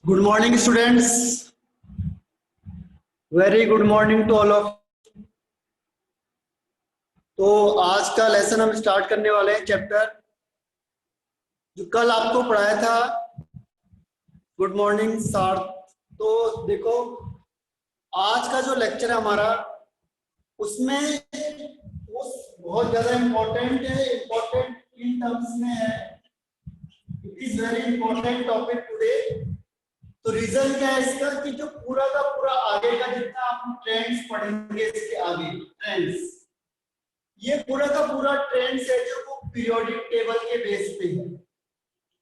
Good morning students, very good morning to all of. तो आज का लेसन हम स्टार्ट करने वाले हैं चैप्टर जो कल आपको पढ़ाया था। गुड मॉर्निंग सार्थ। तो देखो, आज का जो लेक्चर है हमारा उसमें वो बहुत ज्यादा इम्पोर्टेंट है, इम्पोर्टेंट इन टर्म्स में है। It is very important topic today. तो रीजन क्या है इसका कि जो पूरा का पूरा आगे का जितना आप ट्रेंड्स पढ़ेंगे इसके आगे ट्रेंड्स, ये पूरा का पूरा ट्रेंड्स है जो वो पीरियोडिक टेबल के बेस पे है।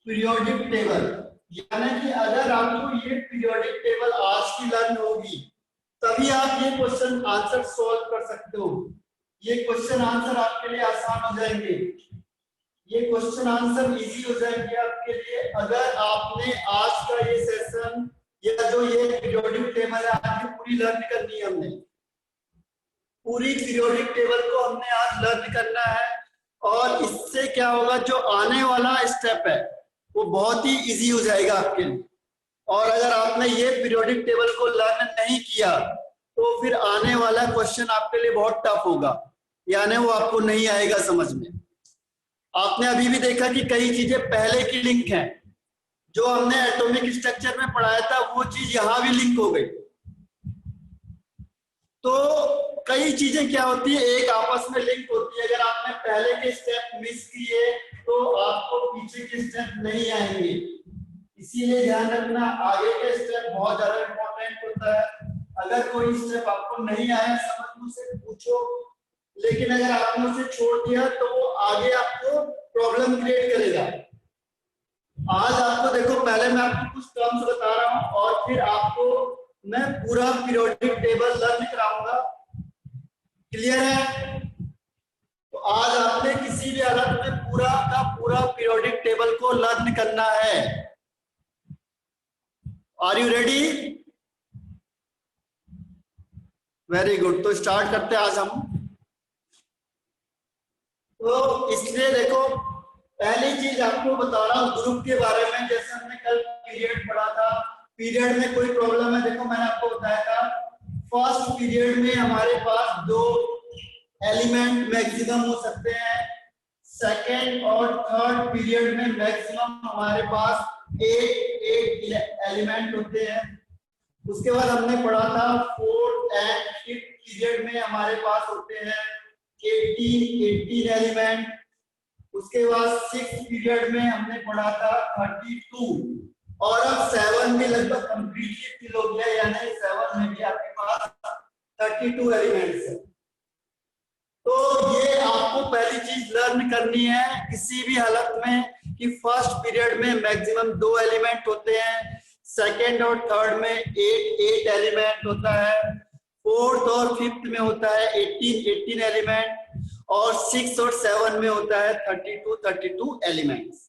पीरियोडिक टेबल यानी कि अगर आपको ये पीरियोडिक टेबल आज की लर्न होगी तभी आप ये क्वेश्चन आंसर सॉल्व कर सकते हो। ये क्वेश्चन आंसर आपके लिए आसान हो जाएंगे, ये क्वेश्चन आंसर इजी हो जाएंगे आपके लिए अगर आपने आज का ये सेशन या जो ये पीरियोडिक टेबल है आपकी पूरी लर्न करनी है। हमने पूरी पीरियोडिक टेबल को हमने आज लर्न करना है और इससे क्या होगा, जो आने वाला स्टेप है वो बहुत ही इजी हो जाएगा आपके लिए। और अगर आपने ये पीरियोडिक टेबल को लर्न नहीं किया तो फिर आने वाला क्वेश्चन आपके लिए बहुत टफ होगा, यानी वो आपको नहीं आएगा समझ में। आपने अभी भी देखा कि कई चीजें पहले की लिंक हैं, जो हमने एटॉमिक स्ट्रक्चर में पढ़ाया था वो चीज यहां भी लिंक हो गई। तो कई चीजें क्या होती है, एक आपस में लिंक होती है। अगर आपने पहले के स्टेप मिस किए तो आपको पीछे के स्टेप नहीं आएंगे, इसीलिए ध्यान रखना आगे के स्टेप बहुत ज्यादा इंपॉर्टेंट होता है। अगर कोई स्टेप आपको नहीं आया समझ में से पूछो, लेकिन अगर आपने उसे छोड़ दिया तो वो आगे आपको प्रॉब्लम क्रिएट करेगा। आज आपको देखो, पहले मैं आपको कुछ टर्म्स बता रहा हूं और फिर आपको मैं पूरा पीरियोडिक टेबल लर्न कराऊंगा। क्लियर है? तो आज आपने किसी भी हालत में पूरा का पूरा पीरियोडिक टेबल को लर्न करना है। Are you ready? Very good. तो स्टार्ट करते हैं आज हम। तो इसलिए देखो, पहली चीज आपको बता रहा हूं ग्रुप के बारे में। जैसे हमने कल पीरियड पढ़ा था, पीरियड में कोई प्रॉब्लम है, देखो मैंने आपको बताया था फर्स्ट पीरियड में हमारे पास 2 एलिमेंट मैक्सिमम हो सकते हैं, सेकेंड और थर्ड पीरियड में मैक्सिमम हमारे पास 8 एलिमेंट होते हैं। उसके बाद हमने पढ़ा था फोर्थ एंड फिफ्थ पीरियड में हमारे पास होते हैं 18 एलिमेंट। उसके बाद सिक्स पीरियड में हमने पढ़ा था 32 और अब 7 में लगभग कंप्लीटली फिल हो गया, यानी 7 में भी आपके पास 32 एलिमेंट्स है। तो ये आपको पहली चीज लर्न करनी है किसी भी हालत में कि फर्स्ट पीरियड में मैक्सिमम 2 एलिमेंट होते हैं, सेकेंड और थर्ड में 8 एलिमेंट होता है, फोर्थ और फिफ्थ में होता है 18 एलिमेंट और 6 और 7 में होता है 32 एलिमेंट्स।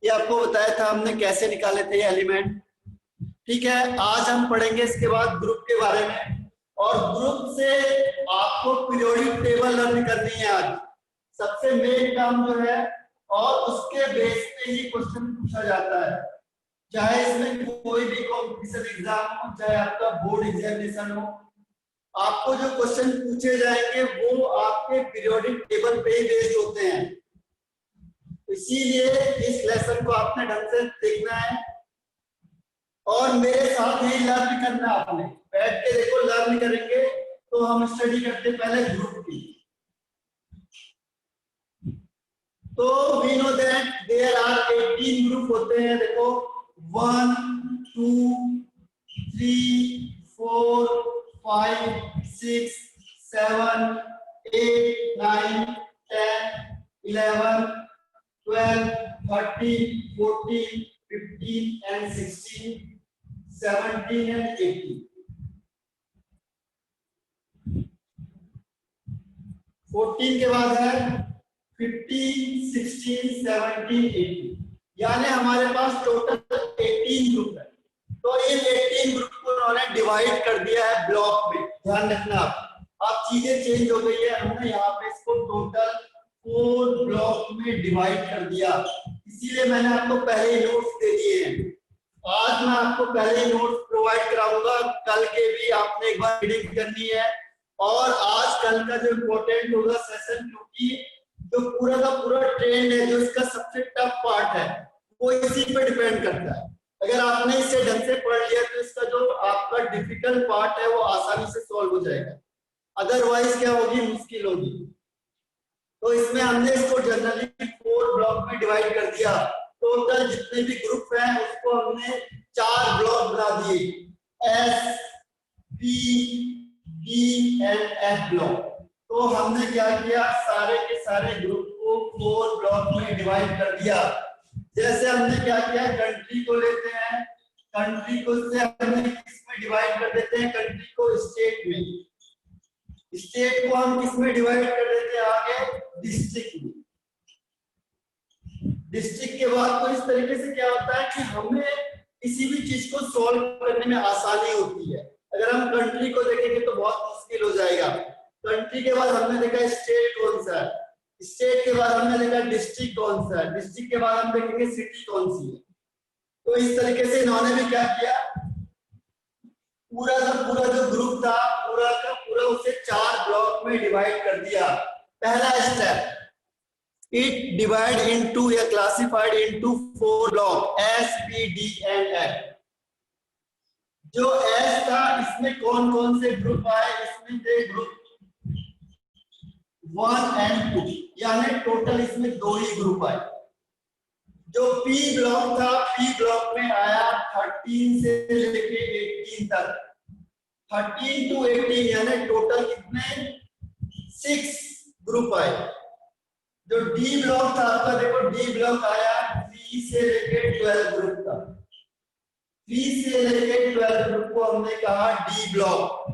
ये आपको बताया था हमने कैसे निकाले थे ये एलिमेंट। ठीक है, आज हम पढ़ेंगे इसके बाद ग्रुप के बारे में और ग्रुप से आपको पीरियोडिक टेबल लर्न करनी है आज, सबसे मेन काम जो है, और उसके बेस पे ही क्वेश्चन पूछा जाता है। चाहे इसमें कोई भी कॉम्पिटिशन एग्जाम हो, चाहे आपका बोर्ड एग्जामिनेशन हो, आपको जो क्वेश्चन पूछे जाएंगे वो आपके पीरियोडिक टेबल पे ही बेस्ड होते हैं। इसीलिए इस लेसन को आपने ढंग से देखना है और मेरे साथ ही लर्न करना। आपने बैठ के देखो, लर्न करेंगे तो हम स्टडी करते पहले ग्रुप की। तो we know that there are 18 group होते हैं। देखो 1 2 3 4 5 6 7 8 9 10 11 12 13 14 15 and 16 17 and 18। 14 के बाद है 15 16 17 18, यानी हमारे पास टोटल 18 ग्रुप है। तो इन 18 ग्रुप को उन्होंने डिवाइड कर दिया है ब्लॉक में। ध्यान रखना, अब चीजें चेंज हो गई है, हमने यहाँ पे इसको टोटल 4 ब्लॉक में डिवाइड कर दिया। इसीलिए मैंने आपको पहले नोट्स दे दिए हैं आज मैं आपको पहले नोट्स प्रोवाइड कराऊंगा, कल के भी आपने एक बार रीडिंग करनी है। और आज कल का जो इम्पोर्टेंट होगा सेशन, क्योंकि जो पूरा का पूरा ट्रेंड है, जो इसका सबसे टफ पार्ट है, वो इसी पे डिपेंड करता है। अगर आपने इसे ढंग से पढ़ लिया तो इसका जो आपका डिफिकल्ट पार्ट है वो आसानी से सॉल्व हो जाएगा, अदरवाइज क्या होगी, मुश्किल होगी। तो इसमें हमने इसको जनरली 4 ब्लॉक में डिवाइड कर दिया। टोटल जितने भी ग्रुप हैं उसको हमने 4 ब्लॉक बना दिए, S, P, D and F block. तो हमने क्या किया, सारे के सारे ग्रुप को 4 ब्लॉक में डिवाइड कर दिया। जैसे हमने क्या किया, कंट्री को लेते हैं, कंट्री को से हमने किसमें डिवाइड कर देते हैं, कंट्री को स्टेट में, स्टेट को हम किसमें डिवाइड कर देते हैं आगे, डिस्ट्रिक्ट में। डिस्ट्रिक्ट के बाद तो इस तरीके से क्या होता है कि हमें किसी भी चीज को सॉल्व करने में आसानी होती है। अगर हम कंट्री को देखेंगे तो बहुत मुश्किल हो जाएगा। कंट्री के बाद हमने देखा स्टेट कौन सा है, स्टेट के बाद हमने देखा डिस्ट्रिक्ट कौन सा है, डिस्ट्रिक्ट के बाद हम देखेंगे सिटी कौन सी है। तो इस तरीके से इन्होंने भी क्या किया, पूरा का पूरा जो ग्रुप था पूरा का पूरा उसे 4 ब्लॉक में डिवाइड कर दिया। पहला स्टेप, इट डिवाइड इनटू या classified into 4 block, S, P, D and F. जो एस था इसमें कौन कौन से ग्रुप आए, इसमें थे ग्रुप 1 एंड 2, यानी टोटल इसमें 2 ही ग्रुप आए। जो पी ब्लॉक था, पी ब्लॉक में आया 13 से लेके 18 तक, 13 टू 18 यानी टोटल कितने, 6 ग्रुप आए। जो डी ब्लॉक था आपका, देखो डी ब्लॉक आया 3 से लेके 12 ग्रुप तक, 3 से लेके 12 ग्रुप को हमने कहा डी ब्लॉक।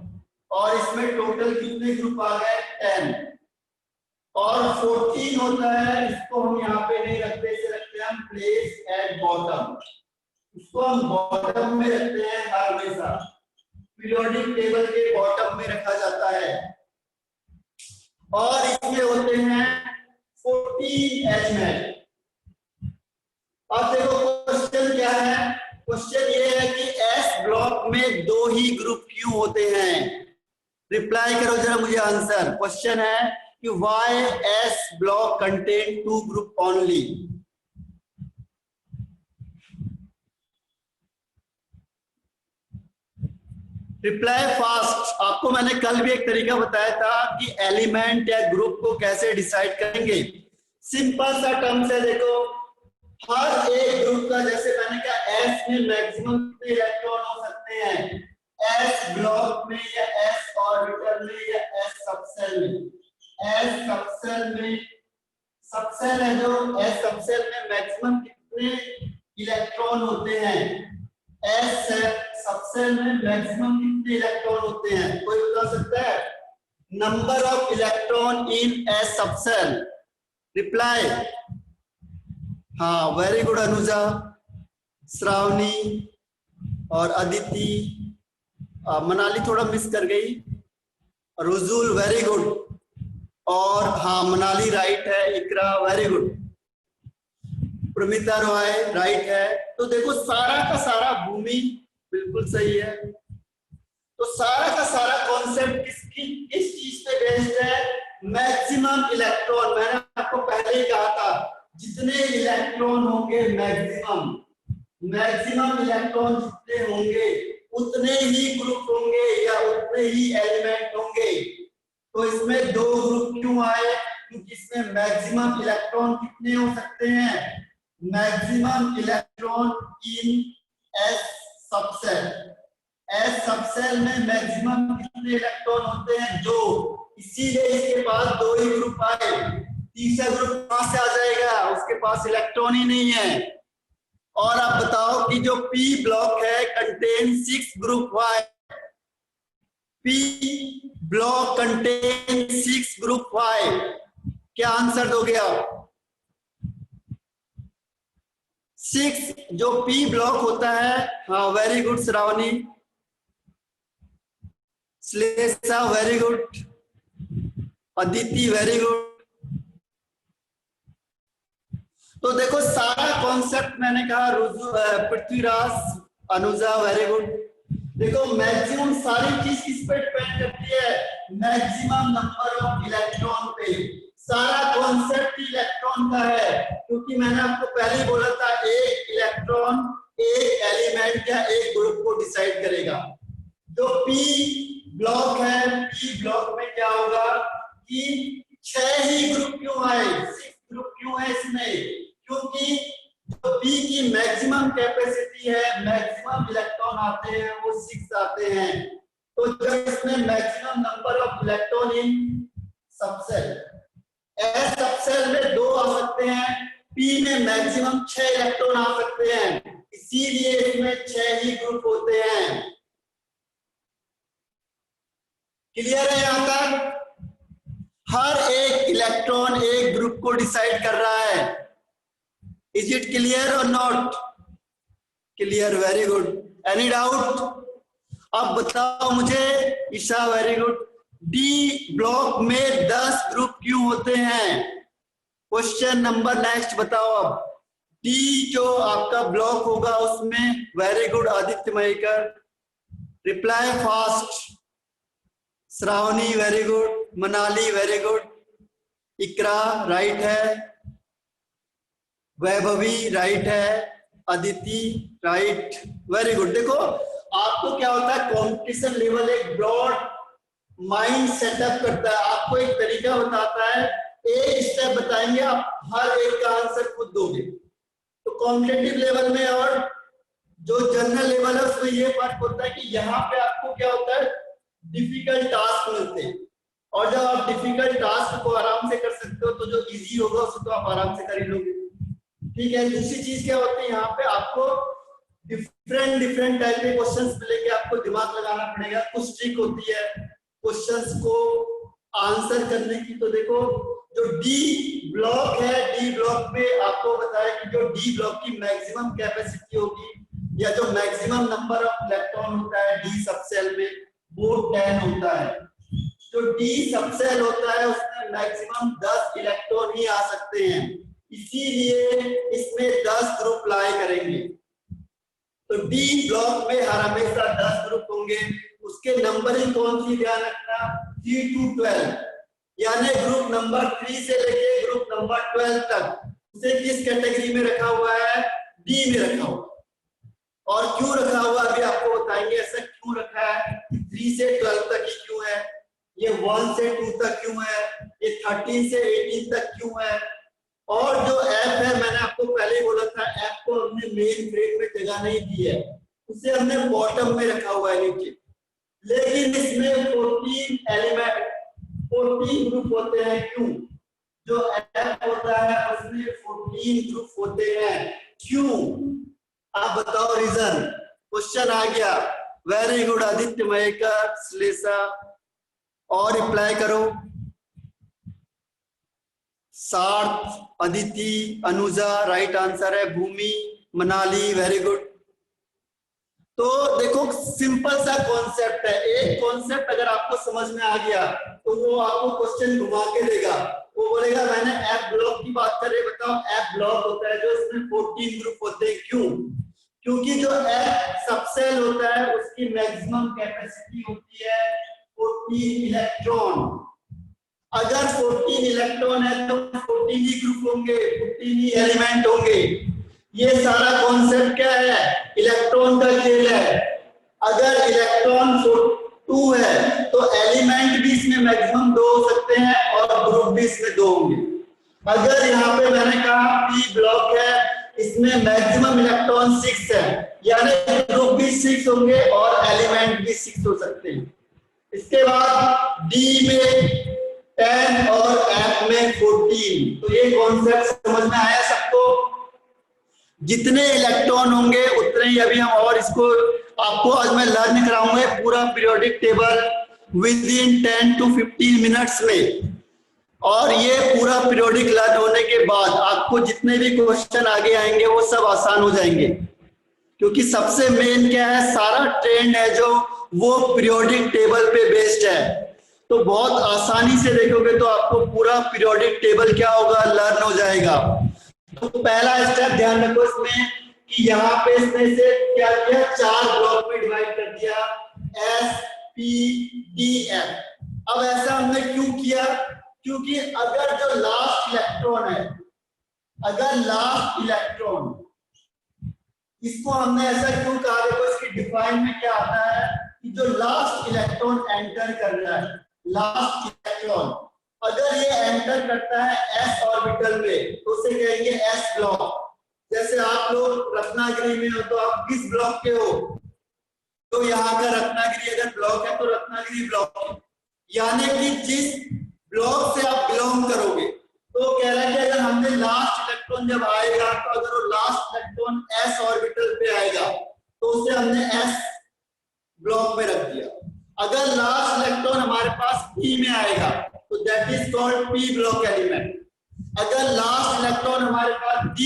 और इसमें टोटल कितने ग्रुप आ गए, 10। और 14 होता है, इसको हम यहाँ पे नहीं रखते, इसे रखते हैं हम प्लेस एट बॉटम, इसको हम बॉटम में रखते हैं हमेशा, पीरियोडिक टेबल के बॉटम में रखा जाता है। और इसमें होते हैं 14 एलिमेंट। अब देखो क्वेश्चन क्या है, क्वेश्चन ये है कि एस ब्लॉक में 2 ही ग्रुप क्यों होते हैं। रिप्लाई करो जरा मुझे आंसर। क्वेश्चन है कि why S block contain 2 group only। Reply fast. आपको मैंने कल भी एक तरीका बताया था कि एलिमेंट या ग्रुप को कैसे डिसाइड करेंगे। सिंपल सा टर्म्स है, देखो हर एक ग्रुप का, जैसे मैंने कहा एस में मैक्सिमम कितने इलेक्ट्रॉन हो सकते हैं, एस ब्लॉक में या एस ऑर्बिटल में या एस सबसेल में। एस सबसेल में, सबसेल है जो, एस सबसेल में मैक्सिमम कितने इलेक्ट्रॉन होते हैं, एस सबसेल में मैक्सिमम कितने इलेक्ट्रॉन होते हैं, कोई बता सकता है, number of electron in S subshell. Reply, हाँ वेरी गुड अनुजा, श्रावणी और अदिति, मनाली थोड़ा मिस कर गई, रुजुल वेरी गुड, और हाँ मनाली राइट है, Iqra very good, Pramita Roy right है। तो देखो सारा का सारा भूमि बिल्कुल सही है। तो सारा का सारा कॉन्सेप्ट किस चीज पे बेस्ड है, मैक्सिमम इलेक्ट्रॉन। मैंने आपको पहले ही कहा था जितने इलेक्ट्रॉन होंगे मैक्सिमम इलेक्ट्रॉन जितने होंगे उतने ही ग्रुप होंगे या उतने ही एलिमेंट होंगे। तो इसमें 2 ग्रुप क्यों आए, क्योंकि इसमें मैक्सिमम इलेक्ट्रॉन कितने हो सकते हैं, maximum electron in S subshell. S subshell में मैक्सिमम कितने इलेक्ट्रॉन होते हैं, 2, इसीलिए इसके पास 2 ही ग्रुप आए। तीसरा ग्रुप कहां से आ जाएगा, उसके पास इलेक्ट्रॉन ही नहीं है। और आप बताओ कि जो पी ब्लॉक है contain 6 group, why P block contain 6 group, why क्या आंसर दोगे आप, 6 जो पी ब्लॉक होता है। हाँ very good Shravani, Shlesha very good, Aditi very good. तो देखो सारा कॉन्सेप्ट मैंने कहा, पृथ्वीराज अनुजा वेरी गुड। देखो मैक्सिमम सारी चीज किस पे डिपेंड करती है, मैक्सिमम नंबर ऑफ इलेक्ट्रॉन पे। सारा कॉन्सेप्ट इलेक्ट्रॉन का है, क्योंकि मैंने आपको पहले ही बोला था एक इलेक्ट्रॉन एक एलिमेंट या एक ग्रुप को डिसाइड करेगा। जो पी ब्लॉक है, पी ब्लॉक में क्या होगा कि 6 ही ग्रुप क्यों आए, 6 ग्रुप क्यों है इसमें, क्योंकि जो पी की मैक्सिमम कैपेसिटी है, मैक्सिमम इलेक्ट्रॉन आते हैं वो 6 आते हैं। तो जब इसमें maximum number of electron in subshell, S subshell में 2 आ सकते हैं, पी में मैक्सिमम 6 इलेक्ट्रॉन आ सकते हैं, इसीलिए इसमें 6 ही ग्रुप होते हैं। क्लियर है यहां तक? हर एक इलेक्ट्रॉन एक ग्रुप को डिसाइड कर रहा है। इज इट क्लियर और not clear? Very good. Any doubt? अब बताओ मुझे Isha, very good, D block में 10 ग्रुप क्यों होते हैं? क्वेश्चन नंबर नेक्स्ट बताओ। अब डी जो आपका ब्लॉक होगा उसमें, very good Aditya Maykar, reply fast. Shravani very good, Manali very good, Iqra right है, वैभवी राइट है, अदिति राइट, वेरी गुड। देखो आपको क्या होता है, कंपटीशन लेवल एक ब्रॉड माइंड सेटअप करता है, आपको एक तरीका बताता है, एक स्टेप बताएंगे, आप हर एक का आंसर खुद दोगे। तो कॉम्पिटिटिव लेवल में और जो जनरल लेवल है उसमें ये फर्क होता है कि यहाँ पे आपको क्या होता है, डिफिकल्ट टास्क मिलते हैं, और जब आप डिफिकल्ट टास्क को आराम से कर सकते हो तो जो इजी होगा उसको तो आप आराम से कर ही लोगे। ठीक है। दूसरी चीज क्या होती है, यहाँ पे आपको डिफरेंट टाइप के क्वेश्चंस मिलेंगे, आपको दिमाग लगाना पड़ेगा। कुछ ट्रिक होती है क्वेश्चंस को आंसर करने की। तो देखो जो डी ब्लॉक है, डी ब्लॉक में आपको बताया कि जो डी ब्लॉक की मैक्सिमम कैपेसिटी होगी या जो मैक्सिमम नंबर ऑफ इलेक्ट्रॉन होता है डी सबसेल में, वो 10 होता है। जो डी सबसेल होता है उसमें मैक्सिमम 10 इलेक्ट्रॉन ही आ सकते हैं, इसीलिए इसमें 10 ग्रुप लाए करेंगे। तो डी ब्लॉक में हर हमेशा 10 ग्रुप होंगे। उसके नंबरिंग कौन सी ध्यान रखना, 3 to 12, यानी ग्रुप नंबर 3 से लेके ग्रुप नंबर 12 तक उसे किस कैटेगरी में रखा हुआ है, डी में रखा हुआ। और क्यों रखा हुआ अभी आपको बताएंगे, ऐसा क्यों रखा है, 3 से 12 तक ही क्यों है, ये 1 से 2 तक क्यों है, ये 13 से 18 तक क्यों है। और जो ऐप है, मैंने आपको पहले ही बोला था, ऐप को हमने मेन फ्रेम में जगह नहीं दी है, उसे हमने बॉटम में रखा हुआ है नीचे। लेकिन इसमें 14 एलिमेंट, 14 ग्रुप होते हैं। क्यों? जो ऐप होता है उसमें 14 ग्रुप होते हैं, क्यों? आप बताओ रीजन। क्वेश्चन आ गया, वेरी गुड आदित्य मयकर, श्लेषा, और रिप्लाई करो। सार्थ, अदिति, अनुजा राइट आंसर है, भूमि, मनाली वेरी गुड। तो देखो सिंपल सा कॉन्सेप्ट है, एक कॉन्सेप्ट अगर आपको समझ में आ गया तो वो आपको क्वेश्चन घुमा के देगा। वो बोलेगा मैंने ऐप ब्लॉक की बात कर रहे, बताओ ऐप ब्लॉक होता है जो इसमें 14 ग्रुप होते हैं। क्यों? क्योंकि जो ऐप सबसेल होता है उसकी मैक्सिमम कैपेसिटी होती है 14 इलेक्ट्रॉन। अगर 14 इलेक्ट्रॉन है तो 14 ही ग्रुप होंगे, 14 ही एलिमेंट होंगे। ये सारा कॉन्सेप्ट क्या है, इलेक्ट्रॉन का खेल है। अगर इलेक्ट्रॉन 2 है तो एलिमेंट भी इसमें मैक्सिमम 2 हो सकते हैं और ग्रुप भी इसमें 2 होंगे। अगर यहाँ पे मैंने कहा पी ब्लॉक है, इसमें मैक्सिमम इलेक्ट्रॉन 6 है, यानी ग्रुप भी 6 होंगे और एलिमेंट भी 6 हो सकते हैं। इसके बाद डी में 10 और एफ में 14। तो ये कॉन्सेप्ट समझ में आया सबको? जितने इलेक्ट्रॉन होंगे उतने ही अभी हम और इसको आपको आज मैं लर्न कराऊंगा पूरा periodic table with in 10 to 15 minutes में। और ये पूरा पीरियोडिक लर्न होने के बाद आपको जितने भी क्वेश्चन आगे आएंगे वो सब आसान हो जाएंगे, क्योंकि सबसे मेन क्या है, सारा ट्रेंड है जो वो पीरियोडिक टेबल पे बेस्ड है। तो बहुत आसानी से देखोगे तो आपको पूरा पीरियोडिक टेबल क्या होगा, लर्न हो जाएगा। तो पहला स्टेप ध्यान रखो इसमें कि यहाँ पे इसने से क्या किया, 4 ब्लॉक में डिवाइड कर दिया, S P D F। अब ऐसा हमने क्यों किया, क्योंकि अगर जो लास्ट इलेक्ट्रॉन है, अगर लास्ट इलेक्ट्रॉन, इसको हमने ऐसा क्यों कहा, देखो इसकी डिफाइन में क्या आता है कि जो लास्ट इलेक्ट्रॉन एंटर कर रहा है, लास्ट इलेक्ट्रॉन अगर ये एंटर करता है s ऑर्बिटल में तो उसे कहेंगे s ब्लॉक। जैसे आप लोग रत्नागिरी में हो तो आप किस ब्लॉक के हो, तो यहाँ का रत्नागिरी अगर ब्लॉक है तो रत्नागिरी ब्लॉक है, यानी कि जिस ब्लॉक से आप बिलोंग करोगे। तो कह रहा है कि अगर हमने लास्ट इलेक्ट्रॉन जब आएगा तो अगर वो लास्ट इलेक्ट्रॉन s ऑर्बिटल पे आएगा तो उसे हमने s ब्लॉक में रख दिया। अगर लास्ट इलेक्ट्रॉन हमारे पास p में आएगा तो that is called p block element. अगर लास्ट इलेक्ट्रॉन हमारे पास d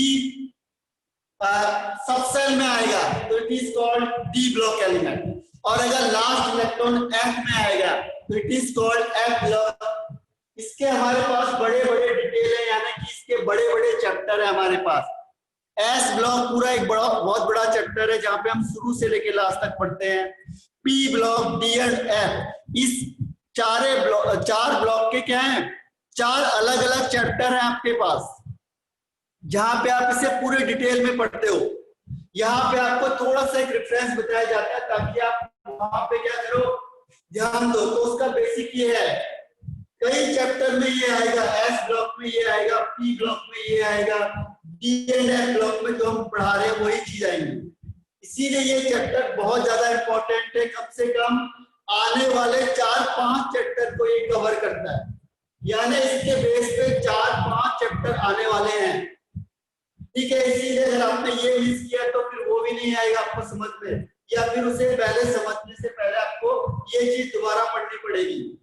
सब सेल में आएगा तो it is called d block element. और अगर लास्ट इलेक्ट्रॉन f में आएगा तो it is called f block. इसके हमारे पास बड़े बड़े डिटेल है, यानी कि इसके बड़े बड़े चैप्टर है हमारे पास। एस ब्लॉक पूरा एक बड़ा बहुत बड़ा चैप्टर है जहां पे हम शुरू से लेके लास्ट तक पढ़ते हैं। P block, D and F, इस चार ब्लॉक के क्या है, 4 अलग अलग चैप्टर है आपके पास जहां पे आप इसे पूरे डिटेल में पढ़ते हो। यहाँ पे आपको थोड़ा सा एक रेफरेंस बताया जाता है ताकि आप वहां पे क्या करो, ध्यान दो। तो उसका बेसिक ये है, कई चैप्टर में ये आएगा, एस ब्लॉक में ये आएगा, पी ब्लॉक में ये आएगा, डी एंड एफ ब्लॉक में जो हम पढ़ा रहे हैं वही चीज आएंगी। इसीलिए ये चैप्टर बहुत ज्यादा इंपॉर्टेंट है, कम से कम आने वाले 4-5 चैप्टर को ये कवर करता है, यानी इसके बेस पे 4-5 चैप्टर आने वाले हैं। ठीक है, इसीलिए अगर आपने ये मिस किया तो फिर वो भी नहीं आएगा आपको समझ में, या फिर उसे पहले समझने से पहले आपको ये चीज दोबारा पढ़नी पड़ेगी।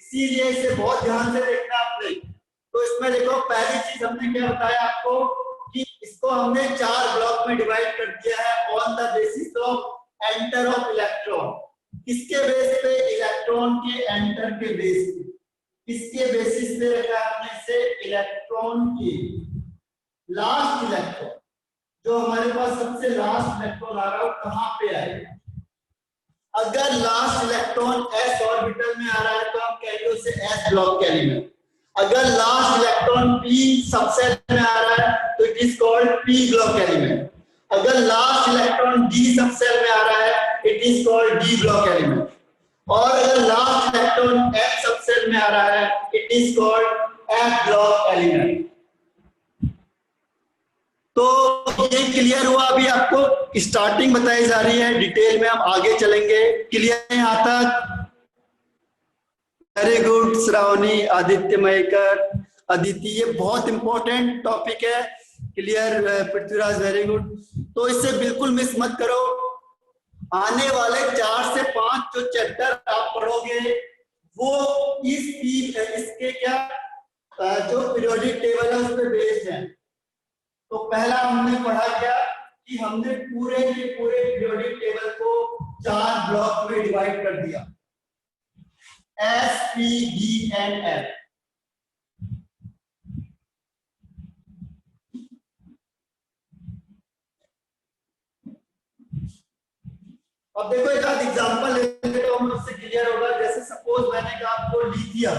इसीलिए इसे बहुत ध्यान से देखना आपने। तो इसमें देखो पहली चीज हमने क्या बताया आपको कि इसको हमने 4 ब्लॉक में डिवाइड कर दिया है on the basis of enter of electron. किसके बेस पे, इलेक्ट्रॉन के एंटर के बेस पे, किसके बेसिस पे रखा हमने इसे, इलेक्ट्रॉन की लास्ट इलेक्ट्रॉन, जो हमारे पास सबसे लास्ट इलेक्ट्रॉन आ रहा है कहां पे आएगा। अगर लास्ट इलेक्ट्रॉन s ऑर्बिटल में आ रहा है तो हम कहेंगे उसे s ब्लॉक एलिमेंट। अगर लास्ट इलेक्ट्रॉन p सबसेल में आ रहा है तो it is called p block element. अगर लास्ट इलेक्ट्रॉन d सबसेल में आ रहा है it is called d block element. और अगर लास्ट इलेक्ट्रॉन f सबसेल में आ रहा है it is called f block element. तो ये क्लियर हुआ, अभी आपको स्टार्टिंग बताई जा रही है, डिटेल में हम आगे चलेंगे। क्लियर है यहाँ तक? वेरी गुड श्रावणी, आदित्य मयकर, अदिति, ये बहुत इंपॉर्टेंट टॉपिक है। Clear Prithviraj, very good. तो इससे बिल्कुल मिस मत करो, आने वाले 4 से 5 जो चैप्टर आप पढ़ोगे वो इसके क्या जो पीरियोडिक टेबल है उस पर बेस्ड है। तो पहला हमने पढ़ा क्या कि हमने पूरे के पूरे पीरियोडिक टेबल को 4 ब्लॉक में डिवाइड कर दिया, S, P, D and F. अब देखो एक आध एग्जांपल लेते तो हम उससे क्लियर होगा। जैसे सपोज मैंने कहा आपको लिथियम,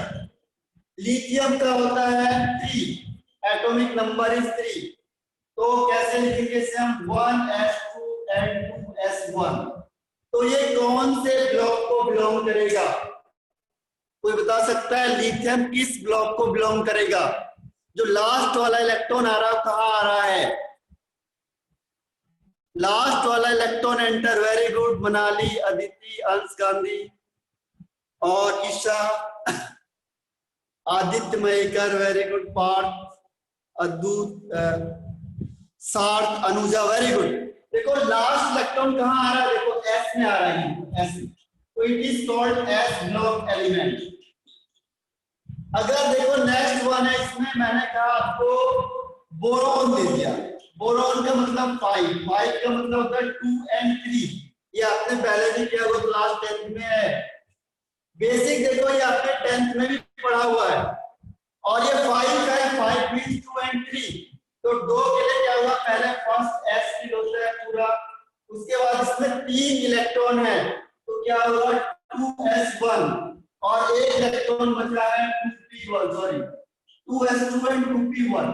लिथियम का होता है 3, एटॉमिक नंबर इज 3। तो कैसे लिखेंगे इसे हम, 1s2n2s1। तो ये कौन से ब्लॉक को बिलोंग करेगा, कोई बता सकता है लिथियम किस ब्लॉक को बिलोंग करेगा? जो लास्ट वाला इलेक्ट्रॉन आ रहा है कहां आ रहा है, लास्ट वाला electron enter. Very good Manali, Aditi, अंश गांधी और ईशा, आदित्य मयकर, वेरी गुड, पार्थ, अद्भुत, सार्थ, अनुजा, वेरी गुड। देखो लास्ट इलेक्ट्रॉन कहां आ रहा है, देखो s में आ रहा है, s। तो it is called s block element. अगर देखो नेक्स्ट वन है, इसमें मैंने कहा आपको बोरॉन दे दिया। बोरॉन का मतलब 5 का मतलब होता है 2 and 3। ये आपने पहले भी किया वो क्लास 10th में है। बेसिक देखो ये आपने 10th में भी पढ़ा हुआ है। और ये 5 का है, 5 means 2 and 3। तो 2 के लिए क्या हुआ, पहले फर्स्ट s फिर होता है होगा। उसके बाद इसमें 3 इलेक्ट्रॉन है तो क्या होगा 2s1 और एक इलेक्ट्रॉन बचा है 2p1 sorry 2s2 and 2p1।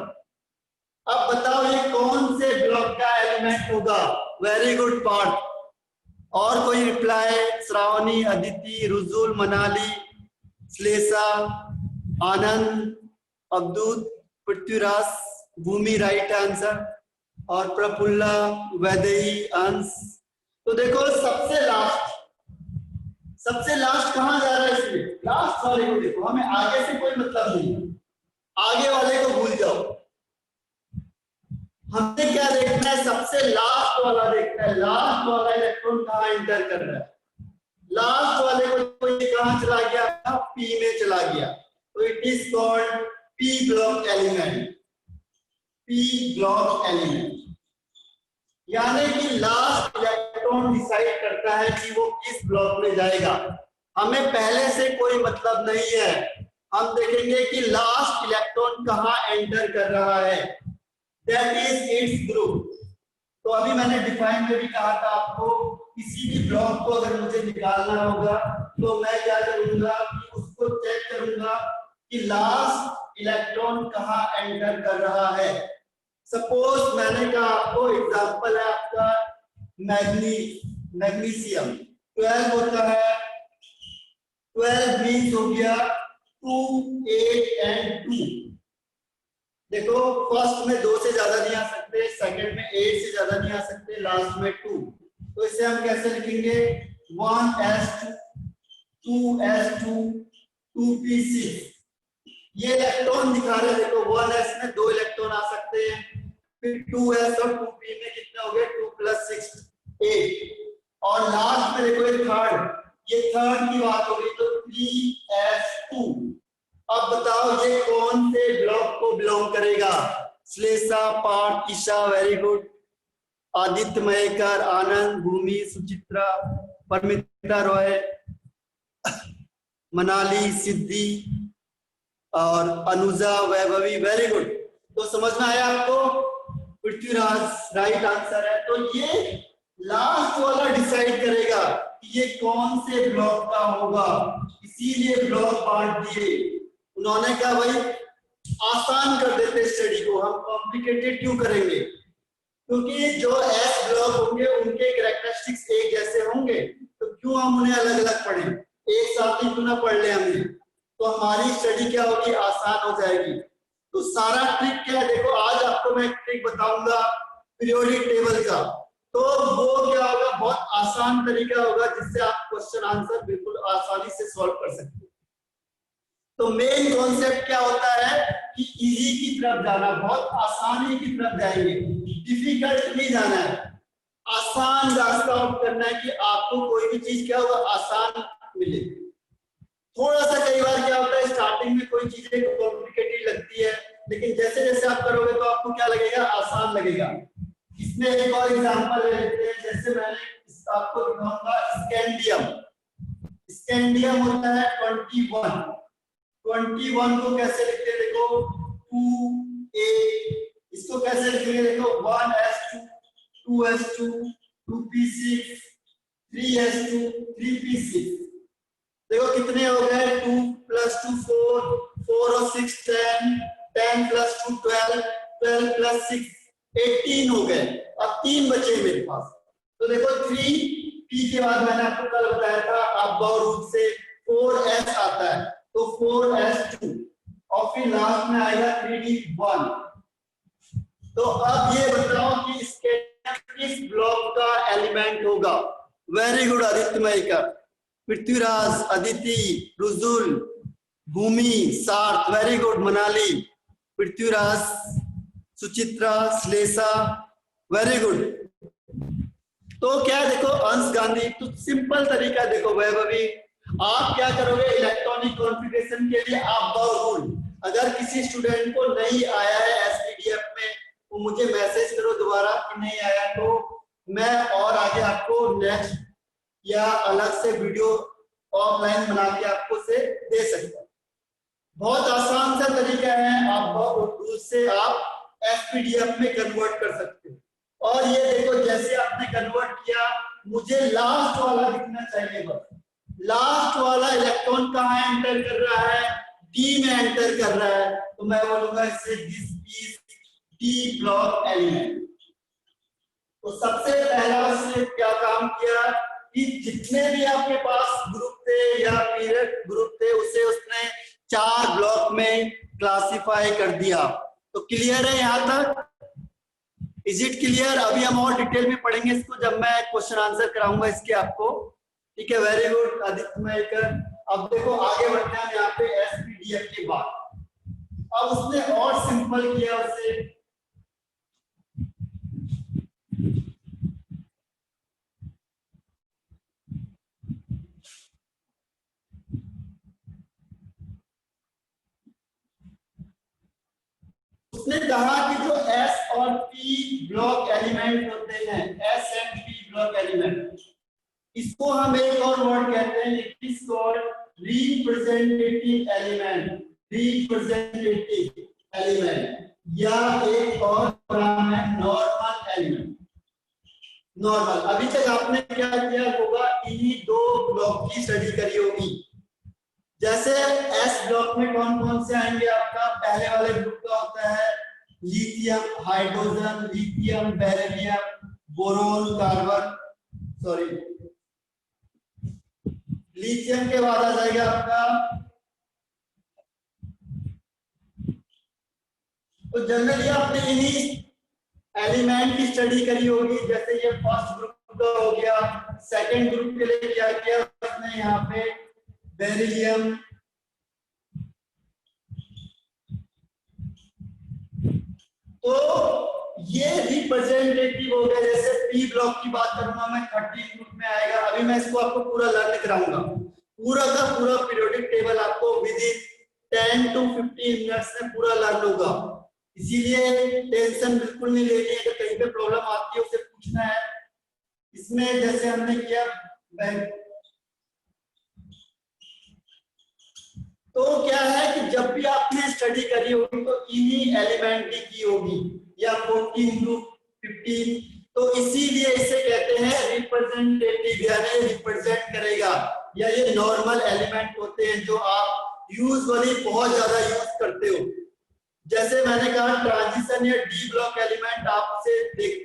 अब बताओ ये कौन से ब्लॉक का एलिमेंट होगा? Very good part. और कोई रिप्लाई? श्रावणी, अदिति, रुजुल, मनाली, श्लेषा, आनंद, अब्दुल, पृथ्वीराज, भूमि राइट आंसर, और प्रफुल्ला, वैदेही, अंश। तो देखो सबसे लास्ट कहां जा रहा है इसमें? लास्ट वाले को देखो, हमें आगे से कोई मतलब नहीं है, आगे वाले को भूल जाओ। हमने क्या देखना है? सबसे लास्ट वाला देखना है, लास्ट वाला इलेक्ट्रॉन कहां एंटर कर रहा है। लास्ट वाले को कहां चला गया? पी में चला गया, तो it is called P block element. P block element यानी कि लास्ट इलेक्ट्रॉन डिसाइड करता है कि वो किस ब्लॉक में जाएगा। हमें पहले से कोई मतलब नहीं है, हम देखेंगे कि लास्ट इलेक्ट्रॉन कहां एंटर कर रहा है, दैट इज इट्स ग्रुप। तो अभी मैंने डिफाइन में भी कहा था आपको, किसी भी ब्लॉक को अगर मुझे निकालना होगा तो मैं क्या करूंगा कि उसको चेक करूंगा कि लास्ट इलेक्ट्रॉन कहां एंटर कर रहा है। सपोज मैंने कहा आपको एग्जांपल है आपका मैग्नीशियम 12 होता है, 12 मींस हो गया 2, 8 एंड 2। देखो फर्स्ट में 2 से ज्यादा नहीं आ सकते, सेकंड में 8 से ज्यादा नहीं आ सकते, लास्ट में 2। तो इसे हम कैसे लिखेंगे? 1s2 2s2 2p6। ये इलेक्ट्रॉन दिखा रहे हैं, देखो 1s में 2 इलेक्ट्रॉन आ सकते हैं, फिर 2s और 2p में कितने हो गए? 2 + 6 8, और लास्ट में देखो ये थर्ड की बात हो गई तो 3s2। अब बताओ ये कौन से ब्लॉक को बिलोंग करेगा? श्लेषा, पार्थ, ईशा, वेरी गुड, आदित्य, मयेकर, आनंद, भूमि, सुचित्रा, परमिता रॉय, मनाली, सिद्धि और अनुजा, वैभवी, वेरी गुड। तो समझ में आया आपको? पृथ्वीराज राइट आंसर है। तो ये लास्ट वाला डिसाइड करेगा कि ये कौन से ब्लॉक का होगा, इसीलिए ब्लॉक बांट दिए। उन्होंने कहा भाई आसान कर देते स्टडी को, हम कॉम्प्लिकेटेड क्यों करेंगे? क्योंकि जो एस ब्लॉक होंगे उनके कैरेक्टरिस्टिक्स एक जैसे होंगे, तो क्यों हम उन्हें अलग अलग पढ़ें? एक साथ ही क्यों ना पढ़ ले हमने, तो हमारी स्टडी क्या होगी? आसान हो जाएगी। तो सारा ट्रिक क्या है? देखो आज आपको मैं एक ट्रिक बताऊंगा पीरियोडिक टेबल का, तो वो क्या होगा? बहुत आसान तरीका होगा जिससे आप क्वेश्चन आंसर बिल्कुल आसानी से सॉल्व कर सकते हैं। तो मेन कॉन्सेप्ट क्या होता है कि इजी की तरफ जाना, बहुत आसानी की तरफ जाएंगे, डिफिकल्ट नहीं जाना है, आसान रास्ता ऑफ करना है कि आपको कोई भी चीज क्या होगा? आसान मिले। थोड़ा सा कई बार क्या होता है स्टार्टिंग में कोई चीजें कॉम्प्लिकेटेड लगती है, लेकिन जैसे जैसे आप करोगे तो आपको क्या लगेगा? आसान लगेगा। इसमें एक और एग्जांपल ले लेते हैं, जैसे मैंने आपको दिखाऊंगा स्कैंडियम। स्कैंडियम होता है 21 को कैसे लिखते हैं? देखो 2a, इसको कैसे लिखेंगे? देखो 1s2 2s2 2p6 3s2 3p6। देखो कितने हो गए? 2 + 2 4, 4 और 6 10, 10 + 2 12, 12 + 6 18 हो गए। अब 3 बचे मेरे पास। तो देखो 3p के बाद मैंने आपको कल बताया था आप रूट से 4s आता है, तो 4s2 और फिर लास्ट में आएगा 3d1। तो अब ये बताओ कि इसके किस ब्लॉक का एलिमेंट होगा? वेरी गुड आदित्य मयेकर, पृथ्वीराज, अदिति, रुजुल, भूमि, सार्थ, very good, Manali, Prithviraj, Suchitra, Shlesha, very good. तो क्या देखो अंश गांधी, तो सिंपल तरीका देखो वैभवी, आप क्या करोगे? इलेक्ट्रॉनिक कॉन्फ़िगरेशन के लिए आप रूल, अगर किसी स्टूडेंट को नहीं आया है एसपीडीएफ में तो मुझे मैसेज करो दोबारा कि नहीं आया, तो मैं और आगे आपको नेक्स्ट या अलग से वीडियो ऑफलाइन बना के आपको से दे सकता हूं। बहुत आसान सा तरीका है, आप उससे आप एसपीडीएफ में कन्वर्ट कर सकते हो। और ये देखो जैसे आप आपने कन्वर्ट किया, मुझे लास्ट वाला दिखना चाहिए बस। लास्ट वाला इलेक्ट्रॉन कहाँ एंटर कर रहा है, डी में एंटर कर रहा है, तो मैं बोलूंगा इससे this is D block element. तो सबसे पहला उसने क्या काम किया कि जितने भी आपके पास ग्रुप थे या पीरियड ग्रुप थे उसे उसने 4 ब्लॉक में क्लासिफाई कर दिया। तो क्लियर है यहां तक? Is it clear? अभी हम और डिटेल में पढ़ेंगे इसको जब मैं क्वेश्चन आंसर कराऊंगा इसके आपको। ठीक है, वेरी गुड आदित्य मयकर। अब देखो आगे बढ़ते हैं यहाँ पे एसपीडीएफ के बाद। अब उसने और सिंपल किया उसे, उसने कहा कि जो एस और पी ब्लॉक एलिमेंट होते हैं, S and P block element, इसको हम एक और वर्ड कहते हैं, it is called representative element. Representative element या एक और नाम है नॉर्मल एलिमेंट। नॉर्मल, अभी तक आपने क्या किया होगा, इन्हीं 2 ब्लॉक की स्टडी करी होगी। जैसे एस ब्लॉक में कौन कौन से आएंगे आपका, पहले वाले ग्रुप का होता है lithium, hydrogen, lithium, beryllium, boron, carbon, sorry lithium के बाद आ जाएगा आपका, तो जनरली आपने इन्हीं एलिमेंट की स्टडी करी होगी। जैसे ये फर्स्ट ग्रुप का हो गया, सेकंड ग्रुप के लिए क्या किया उसने यहाँ पे बेरिलियम, तो ये रिप्रेजेंटेटिव हो गया। जैसे पी ब्लॉक की बात करूंगा मैं, 13 ग्रुप में आएगा। अभी मैं इसको आपको पूरा लर्न कराऊंगा, पूरा का पूरा पीरियोडिक टेबल आपको विद इन 10 to 15 मिनट्स में पूरा लर्न होगा। इसीलिए टेंशन बिल्कुल नहीं लेनी है, अगर कहीं पे प्रॉब्लम आती है उसे पूछना है। इसमें जैसे हमने किया तो क्या है कि जब भी आपने स्टडी करी होगी तो इन्हीं एलिमेंट की होगी, या 14 ग्रुप 15, तो इसीलिए इसे कहते हैं रिप्रेजेंटेटिव, यानी रिप्रेजेंट करेगा, या ये नॉर्मल एलिमेंट होते हैं जो आप यूजुअली बहुत ज्यादा यूज करते हो। जैसे मैंने कहा ट्रांजिशन या डी ब्लॉक एलिमेंट आपसे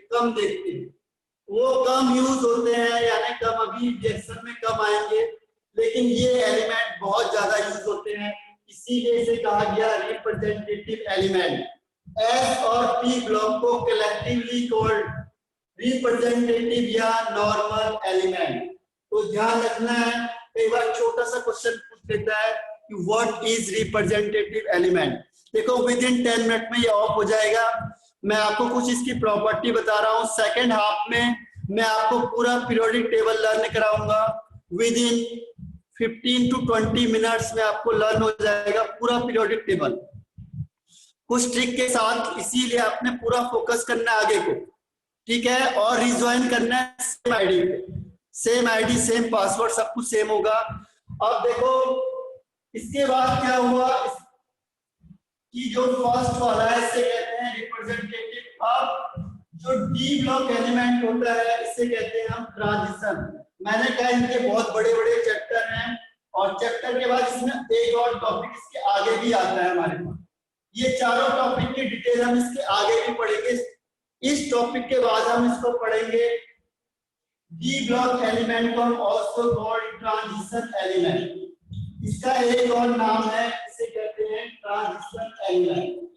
कम देखते हैं, वो कम यूज होते हैं, यानी कम अभी रिएक्शन में कम आएंगे, लेकिन ये एलिमेंट बहुत ज्यादा यूज होते हैं, इसीलिए इसे कहा गया रिप्रेजेंटेटिव एलिमेंट। एस और पी ब्लॉक को कलेक्टिवली कॉल्ड रिप्रेजेंटेटिव या नॉर्मल एलिमेंट। तो ध्यान रखना है, कई बार छोटा सा क्वेश्चन पूछ देता है कि व्हाट इज रिप्रेजेंटेटिव एलिमेंट। देखो विद इन 10 मिनट में ये ऑफ हो जाएगा। मैं आपको कुछ इसकी प्रॉपर्टी बता रहा हूँ। सेकेंड हाफ में मैं आपको पूरा पीरियोडिक टेबल लर्न कराऊंगा, विद इन 15 to 20 मिनट्स में आपको लर्न हो जाएगा पूरा पीरियोडिक टेबल, कुछ ट्रिक के साथ। इसीलिए आपने पूरा फोकस करना है आगे को, ठीक है, और रिज्वाइन करना है सेम आईडी पे, सेम आईडी सेम पासवर्ड सब कुछ सेम होगा। अब देखो इसके बाद क्या हुआ कि जो फर्स्ट वाला है इसे कहते हैं रिप्रेजेंटेटिव। अब जो डी ब्लॉक एलिमेंट होता है इसे कहते हैं हम ट्रांजिशन। मैंने कहा इनके बहुत बड़े बड़े चैप्टर हैं, और चैप्टर के बाद इसमें एक और टॉपिक इसके आगे भी आता है हमारे पास। ये चारों टॉपिक की डिटेल हम इसके आगे भी पढ़ेंगे। इस टॉपिक के बाद हम इसको पढ़ेंगे डी ब्लॉक एलिमेंट को हम ऑल्सो कॉल्ड ट्रांजिशन एलिमेंट। इसका एक और नाम है, इसे कहते हैं ट्रांजिशन एलिमेंट।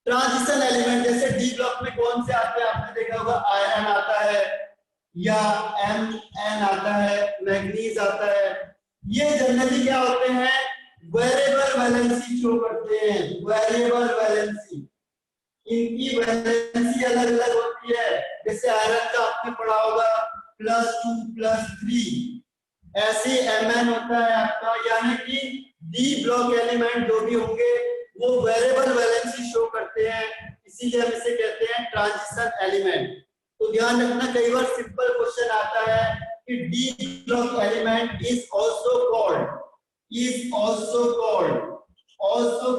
ट्रांजिशन एलिमेंट जैसे डी ब्लॉक में कौन से आते हैं आपने देखा होगा, आयरन आता है या Mn आता है, मैग्नीज आता है। ये जनरली क्या होते हैं, वेरिएबल वैलेंसी शो करते हैं, वेरिएबल वैलेंसी। इनकी वैलेंसी अलग अलग होती है। जैसे आयरन का आपने पढ़ा होगा +2 +3, ऐसे Mn होता है आपका, यानी कि डी ब्लॉक एलिमेंट जो भी होंगे वो वेरिएबल वैलेंसी शो करते हैं, इसीलिए हम इसे कहते हैं ट्रांजिशन एलिमेंट। तो ध्यान रखना, कई बार सिंपल क्वेश्चन आता है कि D block element is also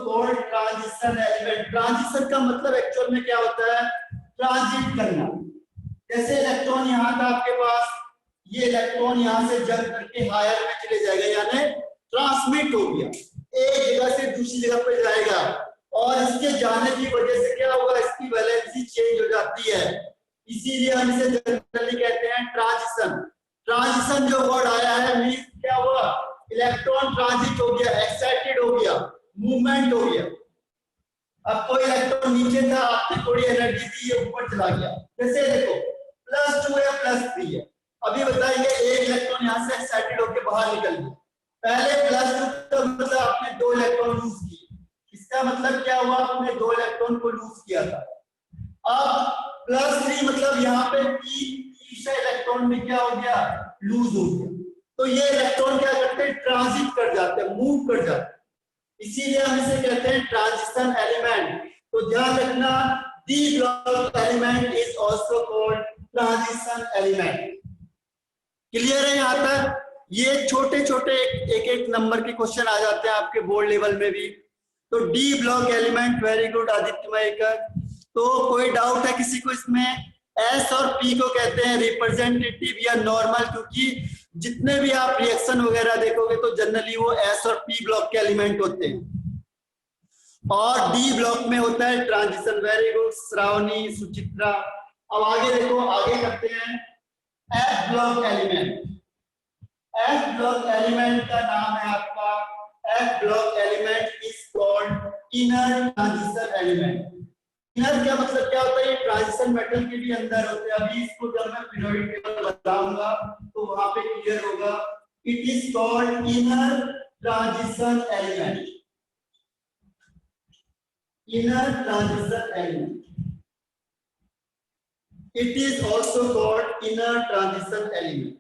called transition element. Transition का मतलब एक्चुअल में क्या होता है, ट्रांजिट करना। जैसे इलेक्ट्रॉन यहाँ था आपके पास, ये इलेक्ट्रॉन यहाँ से जंप करके हायर में चले जाएगा, यानी ट्रांसमिट हो गया, एक जगह से दूसरी जगह पर जाएगा, और इसके जाने की वजह से क्या होगा, इसकी वैलेंसी चेंज हो जाती है, इसीलिए हम इसे जनरली कहते हैं ट्रांजिशन। ट्रांजिशन जो वर्ड आया है मींस क्या हुआ, इलेक्ट्रॉन ट्रांजिट हो गया, एक्साइटेड हो गया, मूवमेंट हो गया। अब कोई इलेक्ट्रॉन नीचे था, आपने थोड़ी एनर्जी दी, ये ऊपर चला गया। जैसे देखो +2 या +3 है, अभी बताएंगे एक इलेक्ट्रॉन यहाँ से एक्साइटेड होकर बाहर निकल गया, पहले +2 का मतलब आपने 2 इलेक्ट्रॉन लूज किए, इसका मतलब क्या हुआ, आपने 2 इलेक्ट्रॉन को लूज किया था। अब +3 मतलब यहाँ पे तीसरा इलेक्ट्रॉन में क्या हो गया, लूज हो गया, तो ये इलेक्ट्रॉन क्या करते हैं, ट्रांजिट कर जाते हैं, मूव कर जाते हैं, इसीलिए हम इसे कहते हैं ट्रांजिशन एलिमेंट। तो ध्यान रखना, D block element is also called transition element. Clear है यहाँ तक? ये छोटे छोटे एक एक नंबर के क्वेश्चन आ जाते हैं आपके बोर्ड लेवल में भी। तो D block element, very good Aditya Mayekar. तो कोई डाउट है किसी को इसमें? एस और पी को कहते हैं रिप्रेजेंटेटिव या नॉर्मल, क्योंकि जितने भी आप रिएक्शन वगैरह देखोगे तो जनरली वो एस और पी ब्लॉक के एलिमेंट होते हैं, और डी ब्लॉक में होता है transition. Very good Shravani, Suchitra. अब आगे देखो, आगे करते हैं F block element. F block element का नाम है आपका, F block element is called inner transition element. Inner क्या मतलब क्या होता है, ये ट्रांजिशन मेटल के भी अंदर होते हैं, अभी इसको जब मैं पीरियोडिक टेबल बताऊंगा तो वहां पे क्लियर होगा। It is called inner transition element, inner transition element, it is also called inner transition element.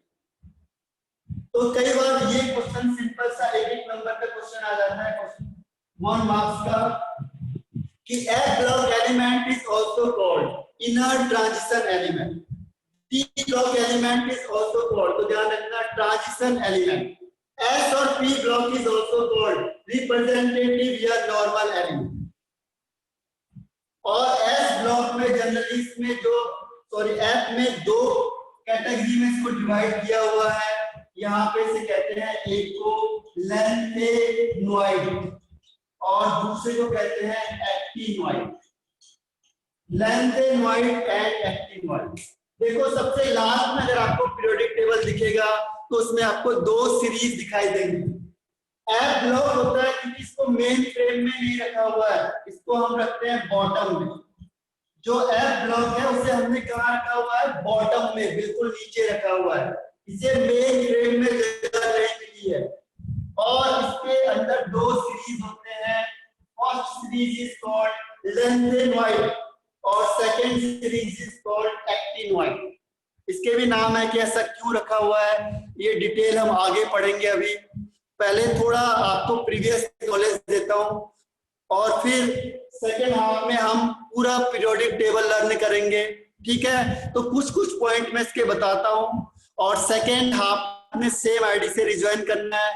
तो कई बार ये क्वेश्चन सिंपल सा एक एक नंबर का क्वेश्चन आ जाता है, क्वेश्चन 1 मार्क्स का, कि F block element is also called inner transition element, P block element is also called, तो ध्यान रखना, transition element। S और P block is also called representative या normal element। और S block में जनरली इसमें जो F में 2 कैटेगरी में इसको डिवाइड किया हुआ है, यहाँ पे इसे कहते हैं, एक को लैंथेनॉइड और दूसरे को कहते हैं एक्टिनॉइड। Lanthanoid and actinoid. देखो सबसे लास्ट में अगर आपको पीरियोडिक टेबल दिखेगा तो उसमें आपको 2 सीरीज दिखाई देंगी। एफ ब्लॉक होता है क्योंकि इसको मेन फ्रेम में नहीं रखा हुआ है, इसको हम रखते हैं बॉटम में। जो एफ ब्लॉक है उसे हमने कहाँ रखा हुआ है, बॉटम में, बिल्कुल नीचे रखा हुआ है, इसे मेन फ्रेम में जगह नहीं मिली है। और इसके अंदर 2 सीरीज होते हैं, first series is called lanthanoid और second series is called actinoid. इसके भी नाम है कि ऐसा क्यों रखा हुआ है, ये डिटेल हम आगे पढ़ेंगे। अभी पहले थोड़ा आपको प्रीवियस नॉलेज देता हूं और फिर सेकेंड हाफ में हम पूरा पीरियोडिक टेबल लर्न करेंगे, ठीक है? तो कुछ कुछ पॉइंट में इसके बताता हूं और सेकेंड हाफ में सेम आईडी से रिज्वाइन करना है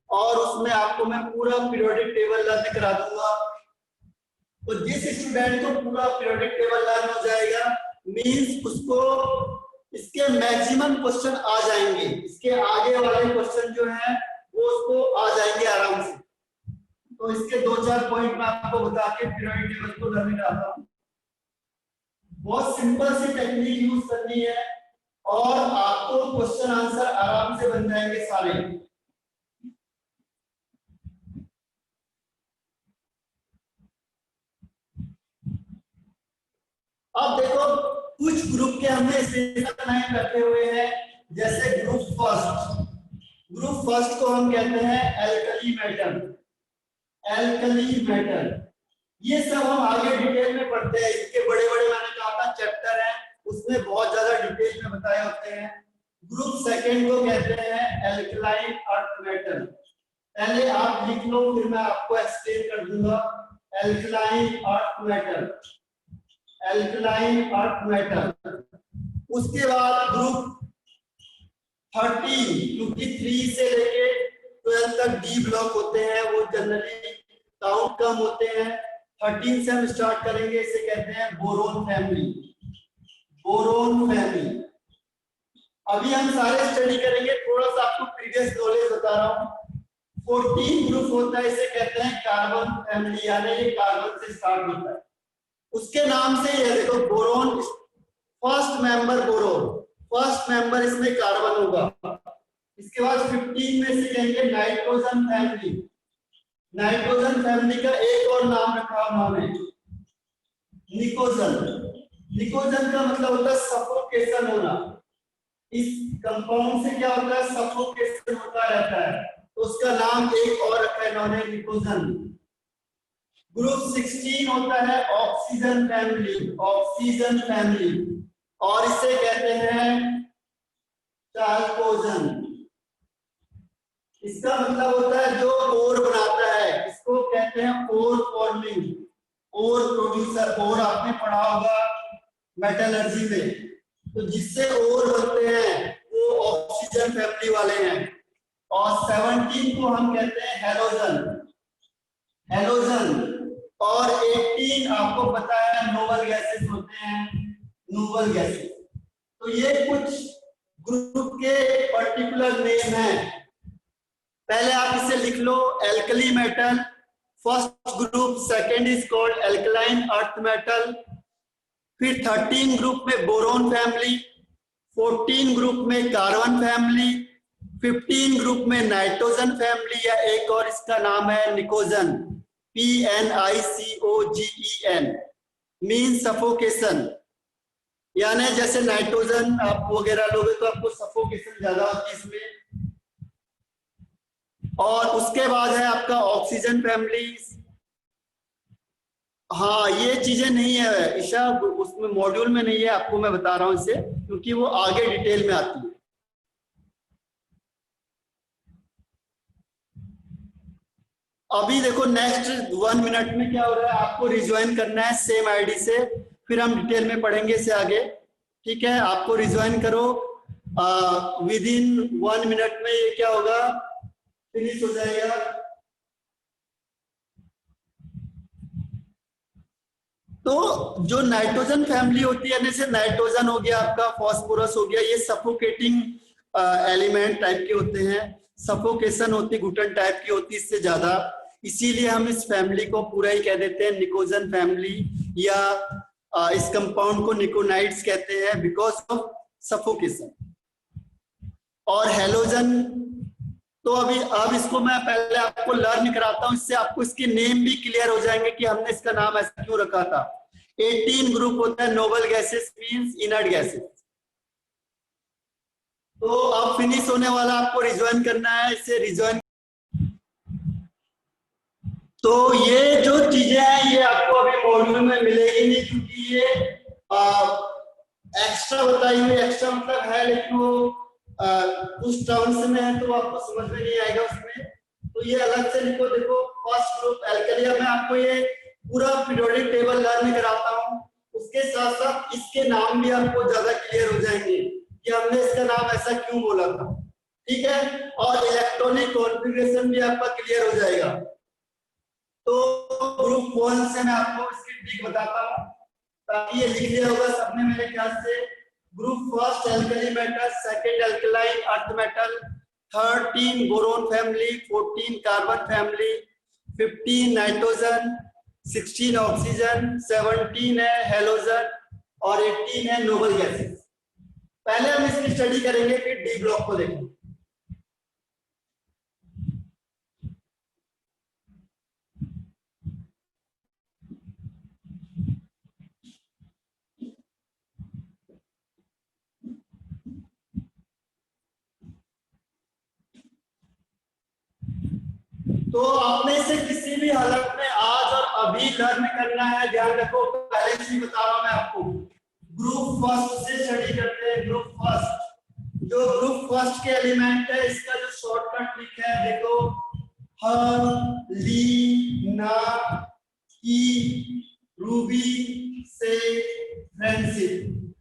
और उसमें आपको मैं पूरा पीरियोडिक टेबल लर्न करा दूंगा। तो जिस स्टूडेंट को पूरा पीरियोडिक टेबल लर्न हो जाएगा मींस उसको इसके मैक्सिमम क्वेश्चन आ जाएंगे, इसके आगे वाले क्वेश्चन जो है वो उसको आ जाएंगे आराम से। तो इसके 2-4 पॉइंट मैं आपको बता के पीरियोडिक टेबल को लर्न कराता हूं। बहुत सिंपल सी टेक्निक यूज करनी है और आपको क्वेश्चन आंसर आराम से बन जाएंगे सारे। अब देखो कुछ ग्रुप के हमने नाम रखे हुए हैं, जैसे ग्रुप फर्स्ट। ग्रुप फर्स्ट को हम कहते हैं एल्कली मेटल, एल्कली मेटल। ये सब हम आगे डिटेल में पढ़ते हैं, इसके बड़े बड़े मैंने कहा था चैप्टर है, उसमें बहुत ज्यादा डिटेल में बताए होते हैं। ग्रुप सेकंड को कहते हैं एल्कलाइन अर्थ मेटल। पहले आप लिख लो फिर मैं आपको एक्सप्लेन कर दूंगा। Alkaline earth metal, alkaline earth metal. उसके बाद ग्रुप 13, क्योंकि 3 से लेके 12 तक डी ब्लॉक होते हैं, वो जनरली काउंट कम होते हैं। 13 से हम स्टार्ट करेंगे, इसे कहते हैं बोरोन फैमिली, बोरोन फैमिली। अभी हम सारे स्टडी करेंगे, थोड़ा सा आपको प्रीवियस नॉलेज बता रहा हूँ। 14 ग्रुप होता है, इसे कहते हैं कार्बन फैमिली, यानी ये कार्बन से स्टार्ट होता है। उसके नाम से ये देखो boron, first member boron, first member इसमें कार्बन होगा। इसके बाद 15 में से कहेंगे नाइट्रोजन फैमिली। नाइट्रोजन फैमिली का एक और नाम रखा उन्होंने, निकोजन। निकोजन का मतलब होता है सफोकेशन होना। इस कंपाउंड से क्या होता है, सफोकेशन होता रहता है, तो उसका नाम एक और रखा है इन्होंने, निकोजन। ग्रुप 16 होता है ऑक्सीजन फैमिली, ऑक्सीजन फैमिली, और इसे कहते हैं चाल्कोजन। इसका मतलब होता है जो ओर बनाता है, इसको कहते हैं ओर फॉर्मिंग, ओर प्रोड्यूसर। ओर आपने पढ़ा होगा मेटलर्जी में, तो जिससे ओर बनते हैं वो ऑक्सीजन फैमिली वाले हैं। और 17 को हम कहते हैं हेलोजन, हेलोजन। और 18 आपको पता है नोबल गैसेस होते हैं, नोबल गैसेस। तो ये कुछ ग्रुप के पर्टिकुलर नेम हैं। पहले आप इसे लिख लो, alkali metal first group, second is called alkaline earth metal. फिर 13 ग्रुप में बोरोन फैमिली, 14 ग्रुप में कार्बन फैमिली, 15 ग्रुप में नाइट्रोजन फैमिली, या एक और इसका नाम है निकोजन, PNICOGEN, मीन सफोकेशन। यानी जैसे नाइट्रोजन आप वगैरह लोगे तो आपको सफोकेशन ज्यादा होती है इसमें। और उसके बाद है आपका ऑक्सीजन फैमिली। हाँ, ये चीजें नहीं है ईशा, उसमें मॉड्यूल में नहीं है, आपको मैं बता रहा हूं इसे, क्योंकि वो आगे डिटेल में आती है। अभी देखो नेक्स्ट 1 मिनट में क्या हो रहा है, आपको रिज्वाइन करना है सेम आईडी से, फिर हम डिटेल में पढ़ेंगे इसे आगे। ठीक है, आपको रिज्वाइन करो। विद इन 1 मिनट में ये क्या होगा, फिनिश हो जाएगा। तो जो नाइट्रोजन फैमिली होती है, जैसे नाइट्रोजन हो गया आपका, फास्फोरस हो गया, ये सफोकेटिंग एलिमेंट टाइप के होते हैं, सफोकेशन होती घुटन टाइप की होती इससे ज्यादा, इसीलिए हम इस फैमिली को पूरा ही कह देते हैं निकोजन फैमिली, या इस कंपाउंड को निकोनाइट्स कहते हैं बिकॉज ऑफ सफोकेशन। और हेलोजन, तो अभी अब इसको मैं पहले आपको लर्न कराता हूं, इससे आपको इसके नेम भी क्लियर हो जाएंगे कि हमने इसका नाम ऐसा क्यों रखा था। 18 ग्रुप होता है noble gases, means inert gases. तो अब फिनिश होने वाला, आपको रिज्वाइन करना है, इससे रिज्वाइन। तो ये जो चीजें हैं ये आपको अभी मॉड्यूल में मिलेगी नहीं, क्योंकि ये एक्स्ट्रा बताई हुई, एक्स्ट्रा मतलब है, लेकिन वो कुछ टर्म्स में है तो आपको समझ में नहीं आएगा उसमें, तो ये अलग से लिखो। देखो फर्स्ट ग्रुप एल्कली, मैं आपको ये पूरा पीरियोडिक टेबल लर्न कराता हूँ, उसके साथ साथ इसके नाम भी आपको ज्यादा क्लियर हो जाएंगे कि हमने इसका नाम ऐसा क्यों बोला था। ठीक है, और इलेक्ट्रॉनिक कॉन्फ़िगरेशन भी आपका क्लियर हो जाएगा। तो ग्रुप 1 से मैं आपको इसकी ट्रिक बताता हूँ, ताकि ये लिख लिया होगा सबने मेरे ख्याल से। Group first alkali metal, second alkaline earth metal, 13 boron family, 14 carbon family, 15 nitrogen, 16 oxygen, 17 है हेलोजन, और 18 है नोबल गैसेस। पहले हम इसकी स्टडी करेंगे, फिर डी ब्लॉक को देखेंगे। तो आपने इसे किसी भी हालत में आज और अभी लर्न करना है, ध्यान रखो। पहले से बता रहा हूं मैं आपको, ग्रुप फर्स्ट से स्टडी करते हैं। ग्रुप फर्स्ट, जो ग्रुप फर्स्ट के एलिमेंट है, इसका जो शॉर्टकट ट्रिक है देखो, हर ली ना की रूबी से फ्रेंडशिप,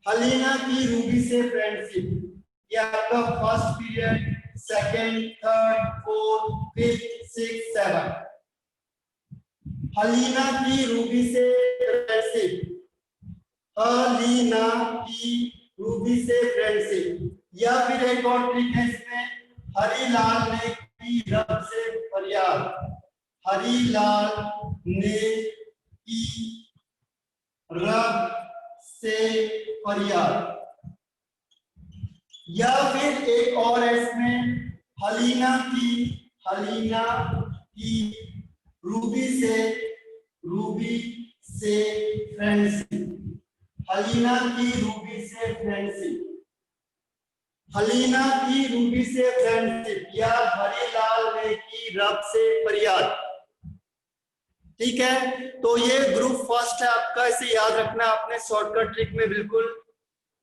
हलीना की रूबी से फ्रेंडशिप, ये आपका first period, second, third, fourth, fifth, six, seven. हलीना की रूबी से फ्रेंडशिप, हलीना की रूबी से फ्रेंडशिप, या फिर एक और ट्रिक है इसमें, हरीलाल ने की रब से फरियाद, हरीलाल ने की रब से फरियाद। या फिर एक और है इसमें, हलीना की रूबी से फ्रेंडशिप, हलीना की रूबी से फ्रेंडशिप, हलीना की रूबी से फ्रेंडशिप, या हरीलाल ने की रब से फरियाद। ठीक है, तो ये ग्रुप फर्स्ट है आपका, इसे याद रखना आपने शॉर्टकट ट्रिक में बिल्कुल।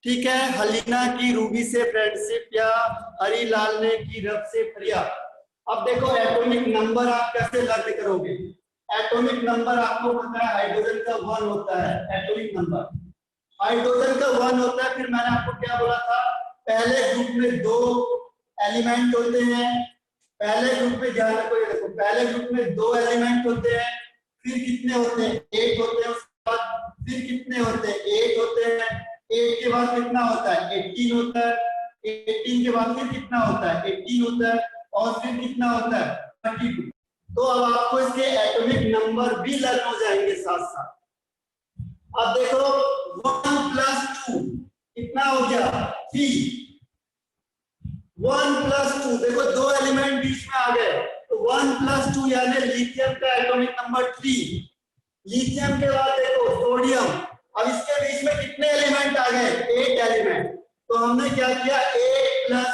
ठीक है, हलीना की रूबी से फ्रेंडशिप या हरीलाल ने की रब से फरियाद। अब देखो एटॉमिक नंबर आप कैसे लर्न करोगे। एटॉमिक नंबर आपको पता है हाइड्रोजन का 1 होता है, एटॉमिक नंबर हाइड्रोजन का 1 होता है। फिर मैंने आपको क्या बोला था, पहले ग्रुप में 2 एलिमेंट होते हैं, पहले ग्रुप में ध्यान रखो, ये देखो पहले ग्रुप में 2 एलिमेंट होते हैं, फिर कितने होते हैं 8 होते हैं, उसके बाद फिर कितने होते हैं 8 होते हैं, 8 के बाद कितना होता है 18 होता है, 18 के बाद फिर कितना होता है 18 होता है, और फिर कितना होता है 32। तो अब आपको इसके एटॉमिक नंबर भी लर्न हो जाएंगे साथ साथ। अब देखो 1 + 2 कितना हो गया 3, 1 + 2 देखो 2 एलिमेंट बीच में आ गए, तो 1 + 2 यानी लिथियम का एटॉमिक नंबर 3। लिथियम के बाद देखो सोडियम, अब इसके बीच में कितने एलिमेंट आ गए 8 एलिमेंट, तो हमने क्या किया 8 +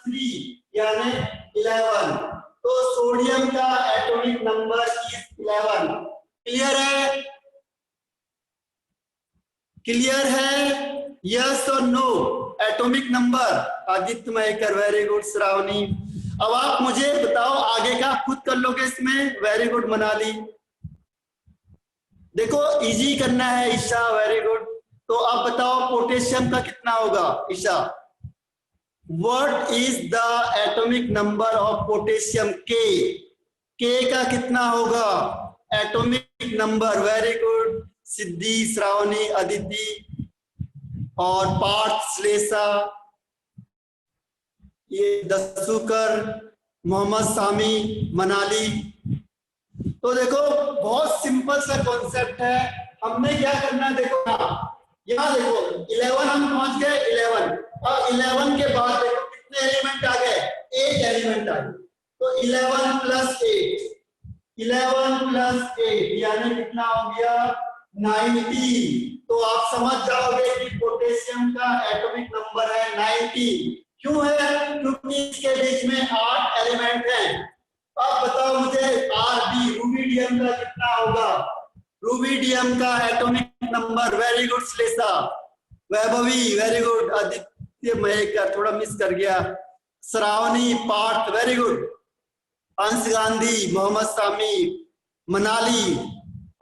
3 यानी 11, तो सोडियम का एटॉमिक नंबर इज 11। क्लियर है, क्लियर है, यस और no. Atomic number Aditya Mahekar, very good Shravani. अब आप मुझे बताओ आगे का खुद कर लोगे इसमें, वेरी गुड मनाली। देखो इजी करना है ईशा, वेरी गुड। तो अब बताओ पोटेशियम का कितना होगा Isha, what is the atomic number of potassium के का कितना होगा atomic number, very good Siddhi, Shravani, Aditi और पार्थ, श्लेषा, ये दसूकर, मोहम्मद सामी, मनाली। तो देखो बहुत सिंपल सा कॉन्सेप्ट है, हमने क्या करना है देखो, यहाँ देखो 11 हम पहुंच गए 11, और 11 के बाद देखो कितने एलिमेंट आ गए 8 एलिमेंट आ गए, तो 11 + 8, 11 + 8 यानी कितना हो गया 19। तो आप समझ जाओगे कि पोटेशियम का एटॉमिक नंबर है 19। क्यों है, क्योंकि इसके बीच में 8 एलिमेंट हैं। अब बताओ मुझे Rb रूबिडियम का कितना होगा, रूबिडियम का atomic number, very good Shlesha, Vaibhavi, very good Aditya Mahekar, थोड़ा मिस कर गया, Shravani, Parth, very good, Ansh Gandhi, Mohammad Sami, Manali,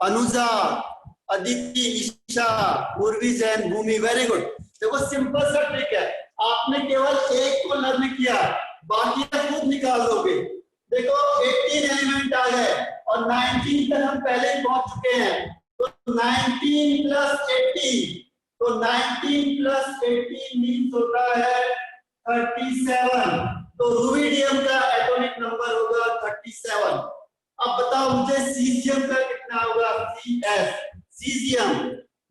Anuja, Aditi, Isha, Urvi Jain, Bhumi, very good. देखो सिंपल सा ट्रिक है, आपने केवल एक को लर्न किया, बाकी खुद निकाल लोगे। देखो 18 एलिमेंट आ गए और 19 तक हम पहले ही पहुंच चुके हैं, तो 19 + 18, तो 19 + 18 मीन्स होता है 37, तो रूबिडियम का एटॉमिक नंबर होगा 37। अब बताओ मुझे सीजियम का कितना होगा, CS, caesium,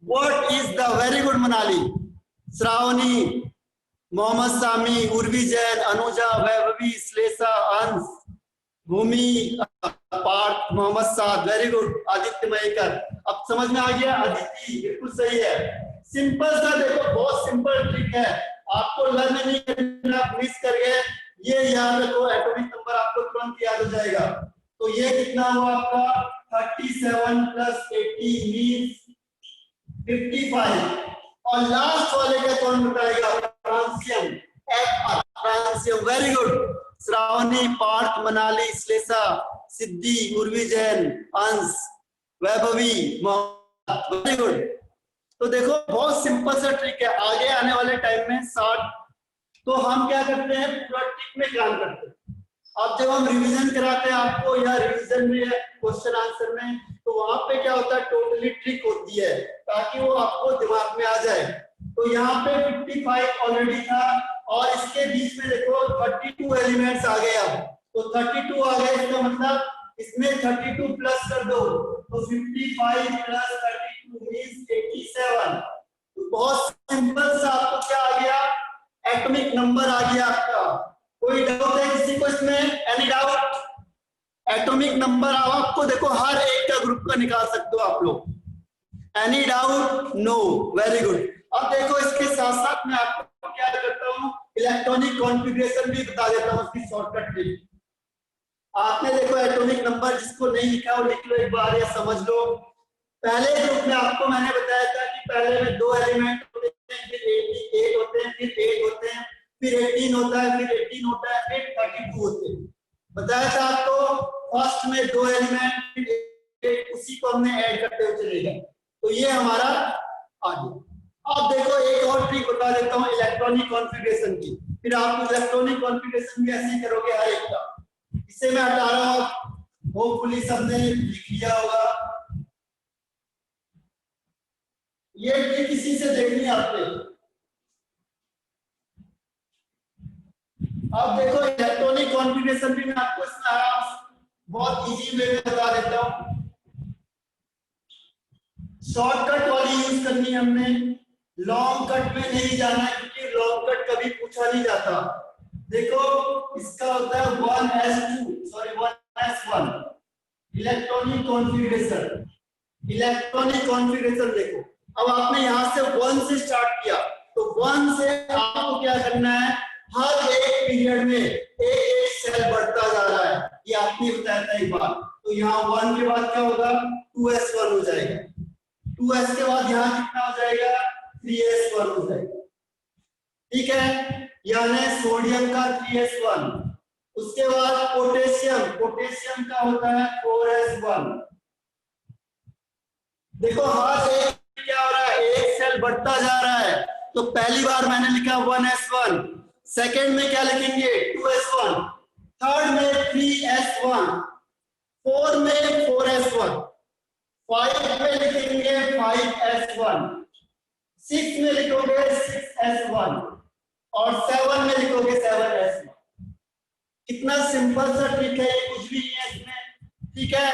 what is the, very good Manali, Shravani, Mohammad Sami, Urvi Jain, Anuja, Vaibhavi, Shlesha, Ansh, Bhumi, Parth, Mohammad Saad, very good, Aditya Mahekar. अब समझ में आ गया, अदिति बिल्कुल सही है। सिंपल सा देखो बहुत सिंपल ट्रिक है, आपको लर्न नहीं करना, मिस कर गए, ये याद रखो, एटॉमिक नंबर आपको तुरंत याद हो जाएगा। तो ये कितना हुआ आपका 37 + 80 मींस 55, और लास्ट वाले का कौन बताएगा, francium, francium, very good, Shravani, Parth, Manali, Shlesha, Siddhi, Urvi Jain, Ansh, Vaibhavi, very good. तो देखो बहुत सिंपल सा ट्रिक है, आगे आने वाले टाइम में 60, तो हम क्या करते हैं पूरा ट्रिक में काम करते हैं। अब जब हम रिवीजन कराते हैं आपको या रिवीजन में क्वेश्चन आंसर में, तो वहां पे क्या होता है, टोटली ट्रिक होती है ताकि वो आपको दिमाग में आ जाए। तो यहाँ पे 55 ऑलरेडी था और इसके बीच में देखो 32 एलिमेंट्स आ गए। अब तो 32 आ गए, इसका मतलब इसमें 32 प्लस कर दो तो 55 प्लस 32 मींस 87। तो बहुत सिंपल सा आपको क्या आ गया, एटॉमिक नंबर आ गया आपका। कोई डाउट है किसी को इसमें? Any doubt? एटॉमिक नंबर आपको देखो हर एक का ग्रुप का निकाल सकते हो आप लोग। Any doubt? No, very good. अब देखो इसके साथ साथ मैं आपको क्या करता हूँ, इलेक्ट्रॉनिक कॉन्फ़िगरेशन भी बता देता हूँ, उसकी शॉर्टकट ट्रिक। आपने देखो एटॉमिक नंबर जिसको नहीं लिखा वो लिख लो एक बार या समझ लो। पहले ग्रुप में आपको मैंने बताया था कि पहले में 2 एलिमेंट होते हैं, फिर 8 होते हैं, फिर 8 होते हैं, फिर 18 होता है, फिर 18 होता है, फिर 32 होते हैं। बताया था आपको फर्स्ट में 2 एलिमेंट, उसी को हमने ऐड करते हुए चले गए। तो ये हमारा आगे। अब देखो एक और ट्रिक बता देता हूँ इलेक्ट्रॉनिक कॉन्फ़िगरेशन की, फिर आप इलेक्ट्रॉनिक कॉन्फ़िगरेशन भी ऐसे ही करोगे हर एक का। इसे मैं हटा रहा हूं, होपफुली सबने लिख लिया होगा। ये ट्रिक इसी से देखनी है आपके। अब देखो इलेक्ट्रॉनिक कॉन्फ़िगरेशन भी मैं आपको इसमें आराम बहुत इजी वे में बता देता हूं। शॉर्टकट वाली यूज करनी है हमने, लॉन्ग कट में नहीं जाना है क्योंकि लॉन्ग कट कभी पूछा नहीं जाता। देखो इसका होता है 1s1 electronic configuration. Electronic configuration देखो, अब आपने यहां से 1 से स्टार्ट किया तो 1 से आपको क्या करना है, हर एक पीरियड में एक एक सेल बढ़ता जा रहा है, ये आपने बताया था एक बार। तो यहाँ 1 के बाद क्या होगा, 2s1 हो जाएगा, 2s के बाद यहाँ कितना हो जाएगा, 3s1 हो जाएगा। ठीक है, यानी सोडियम का 3s1। उसके बाद पोटेशियम का होता है 4s1। देखो हर एक क्या हो रहा है, एक सेल बढ़ता जा रहा है। तो पहली बार मैंने लिखा 1s1, सेकेंड में क्या लिखेंगे 2s1, थर्ड में 3s1, फोर्थ में 4s1, 5 में लिखेंगे 5s1, 6 में लिखोगे 6s1 और 7 में लिखोगे 7s1। कितना सिंपल सा ट्रिक है, ये कुछ भी नहीं है इसमें। ठीक है,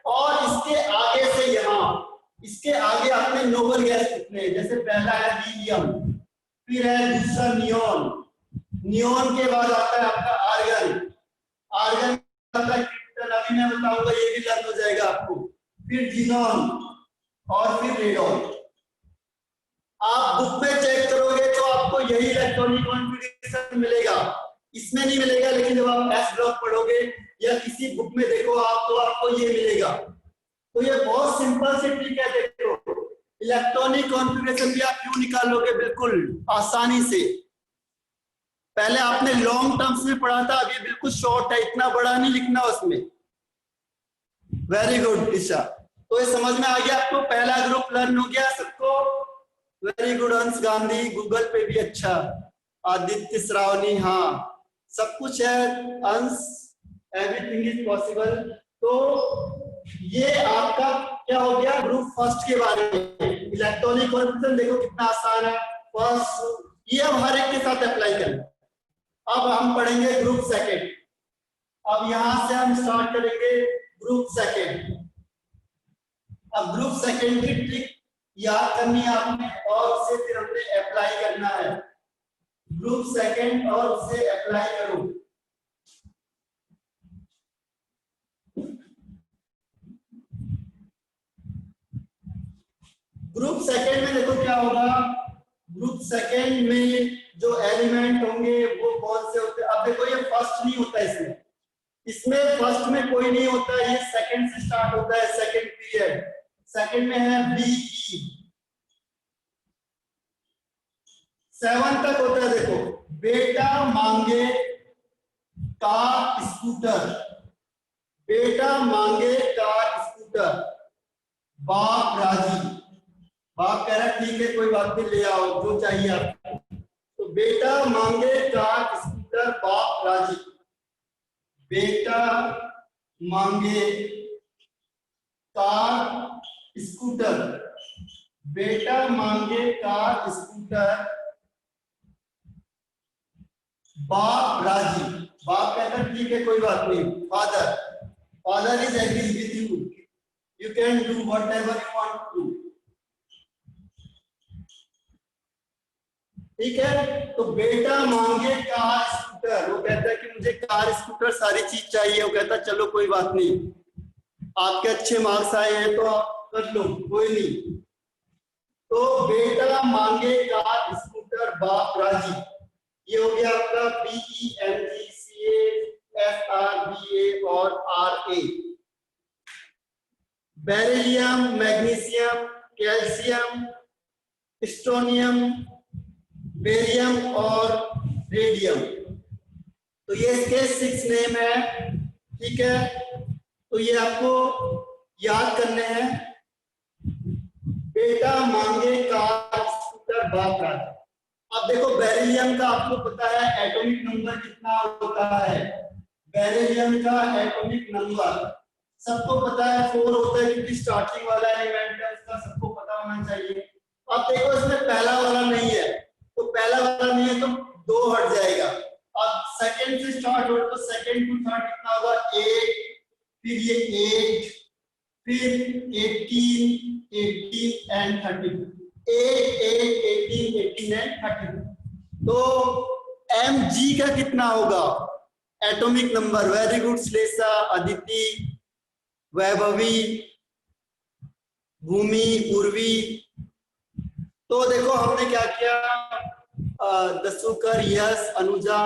और इसके आगे से यहाँ इसके आगे आपने नोबल गैस लिखने, जैसे पहला है हीलियम, फिर है दूसरा नियोन, नियोन के बाद आता है आपका आर्गन, आर्गन आता है क्रिप्टन, अभी मैं बताऊंगा ये भी लर्न हो जाएगा आपको, फिर जीनोन और फिर रेडॉन। आप बुक में चेक करोगे तो आपको यही इलेक्ट्रॉनिक कॉन्फ़िगरेशन मिलेगा, इसमें नहीं मिलेगा, लेकिन जब आप एस ब्लॉक पढ़ोगे या किसी बुक में देखो आप तो आपको ये मिलेगा। तो ये बहुत सिंपल सी ट्रिक है। देखो इलेक्ट्रॉनिक कॉन्फ़िगरेशन भी आप क्यों निकालोगे बिल्कुल आसानी से। पहले आपने लॉन्ग टर्म्स में पढ़ा था, अब ये बिल्कुल शॉर्ट है, इतना बड़ा नहीं लिखना उसमें। वेरी गुड ईशा, तो ये समझ में आ गया आपको, पहला ग्रुप लर्न हो गया सबको। Very good Ansh Gandhi, Google पे भी अच्छा, आदित्य श्रावणी, हाँ सब कुछ है अंश, एवरीथिंग इज पॉसिबल। तो ये आपका क्या हो गया ग्रुप फर्स्ट के बारे में। इलेक्ट्रॉनिक कॉन्फ़िगरेशन देखो कितना आसान है, फर्स्ट ये अब हर एक के साथ अप्लाई करना। अब हम पढ़ेंगे ग्रुप सेकंड। अब यहां से हम स्टार्ट करेंगे ग्रुप सेकंड। अब ग्रुप सेकंड की ट्रिक याद करनी है आपने और उसे फिर हमने अप्लाई करना है। ग्रुप सेकंड और उसे अप्लाई करो। ग्रुप सेकंड में देखो क्या होगा, ग्रुप सेकंड में जो एलिमेंट होंगे वो कौन से होते हैं। अब देखो ये फर्स्ट नहीं होता इसमें, इसमें फर्स्ट में कोई नहीं होता, ये सेकंड से स्टार्ट होता है, सेकंड पीरियड। सेकंड में है बीई, 7 तक होता है। देखो बेटा मांगे कार स्कूटर, बेटा मांगे कार स्कूटर, बाप राजी, बाप कह रहा है ठीक है कोई बात नहीं ले आओ जो चाहिए आपको। तो बेटा मांगे कार स्कूटर, बाप राजी, बेटा मांगे कार स्कूटर, बेटा मांगे कार स्कूटर, बाप राजी। बाप कहता है ठीक है कोई बात नहीं, father is agree with you can do whatever you want to. ठीक है, तो बेटा मांगे कार स्कूटर, वो कहता है कि मुझे कार स्कूटर सारी चीज चाहिए। वो कहता है चलो कोई बात नहीं, आपके अच्छे मार्क्स आए हैं तो आप कर लो, कोई नहीं। तो बेटा मांगे कार स्कूटर, बाप राजी। ये हो गया आपका PEMGCAFRBA और RA। Beryllium, magnesium, calcium, strontium, barium और रेडियम, तो ये इसके 6 नेम है। ठीक है, तो ये आपको याद करने हैं। बेटा मांगे कार स्कूटर, बाप राजी। अब देखो बेरिलियम का आपको पता है एटॉमिक नंबर कितना होता है। बेरिलियम का एटॉमिक नंबर सबको पता है 4 होता है, क्योंकि स्टार्टिंग वाला एलिमेंट है, उसका सबको पता होना चाहिए। अब देखो इसमें पहला वाला नहीं है, तो पहला वाला नहीं है तो 2 हट जाएगा। अब सेकंड से स्टार्ट हो तो सेकंड टू थर्ड कितना होगा 8, फिर ये 8, फिर 18 एंड 32, 8, 18 एंड 32। तो Mg का कितना होगा atomic number? Very good Shlesha, Aditi, Vaibhavi, Bhumi, Urvi. तो देखो हमने क्या किया, Dasukar, yes, Anuja,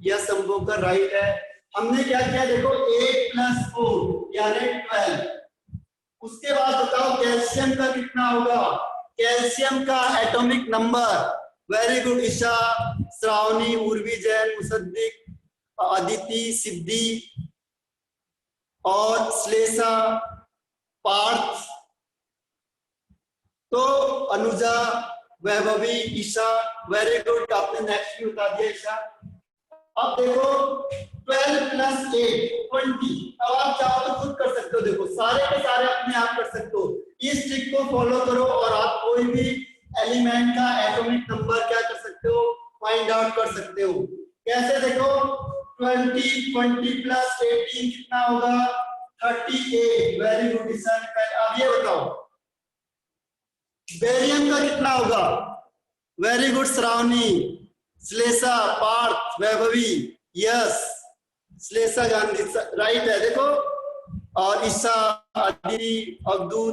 yes Sambhokar right है। हमने क्या किया देखो 8 + 4 यानी 12। उसके बाद बताओ कैल्शियम का कितना होगा? कैल्शियम का atomic number, very good Isha, Shravani, Urvi, Jain, Musaddiq, Aditi, Siddhi और श्लेषा, पार्थ। तो अनुजा, वैभवी, ईशा, वेरी गुड, आपने नेक्स्ट भी बता दिया ईशा। अब देखो 12 + 8 20। अब आप चाहो तो खुद कर सकते हो, देखो सारे के सारे अपने आप कर सकते हो। इस ट्रिक को फॉलो करो और आप कोई भी एलिमेंट का एटॉमिक नंबर क्या कर सकते हो, फाइंड आउट कर सकते हो। कैसे देखो 20 + 18 कितना होगा 38। Very good Isha. अब ये बताओ बेरियम का कितना होगा? Very good Shravani, Shlesha, Parth, Vaibhavi, yes, Shlesha Gandhi right है देखो, और ईशा, अदिति, अब्दुल।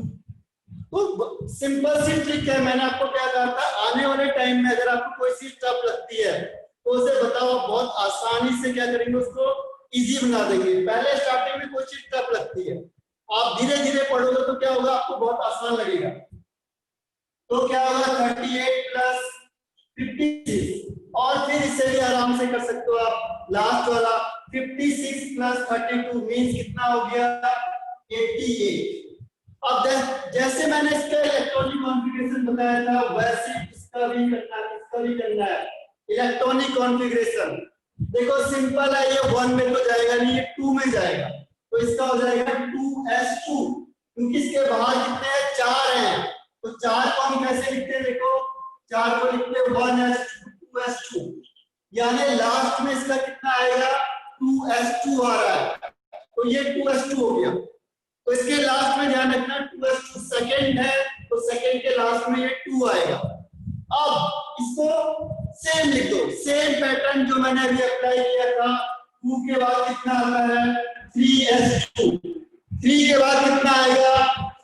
तो सिंपल सी ट्रिक है। मैंने आपको क्या कहा था, आने वाले टाइम में अगर आपको कोई चीज टफ लगती है तो उसे बताओ, बहुत आसानी से क्या करेंगे, उसको इजी बना देंगे। पहले स्टार्टिंग में कोई चीज टफ लगती है, आप धीरे धीरे पढ़ोगे तो क्या होगा, आपको बहुत आसान लगेगा। तो क्या होगा 38 + 56, और फिर इसे भी आराम से कर सकते हो आप। लास्ट वाला 56 + 32 मींस कितना हो गया 88। अब जैसे मैंने इसका इलेक्ट्रॉनिक कॉन्फ़िगरेशन बताया था वैसे इसका भी करना है। इलेक्ट्रॉनिक कॉन्फ़िगरेशन देखो सिंपल है, ये 1 में तो जाएगा नहीं, ये 2 में जाएगा। तो इसका हो जाएगा 2s2, क्योंकि इसके बाहर कितने हैं 4 हैं। तो 4 को हम कैसे लिखते हैं, देखो 4 को लिखते हैं 1s2 2s2, यानी लास्ट में इसका कितना आएगा 2s2 आ रहा है, तो ये 2s2 हो गया। तो इसके लास्ट में ध्यान रखना 2s2 सेकंड है, तो सेकंड के लास्ट में ये 2 आएगा। अब इसको सेम लिख दो, सेम पैटर्न जो मैंने अभी अप्लाई किया था। 2 के बाद कितना आता है 3s2, 3 के बाद कितना आएगा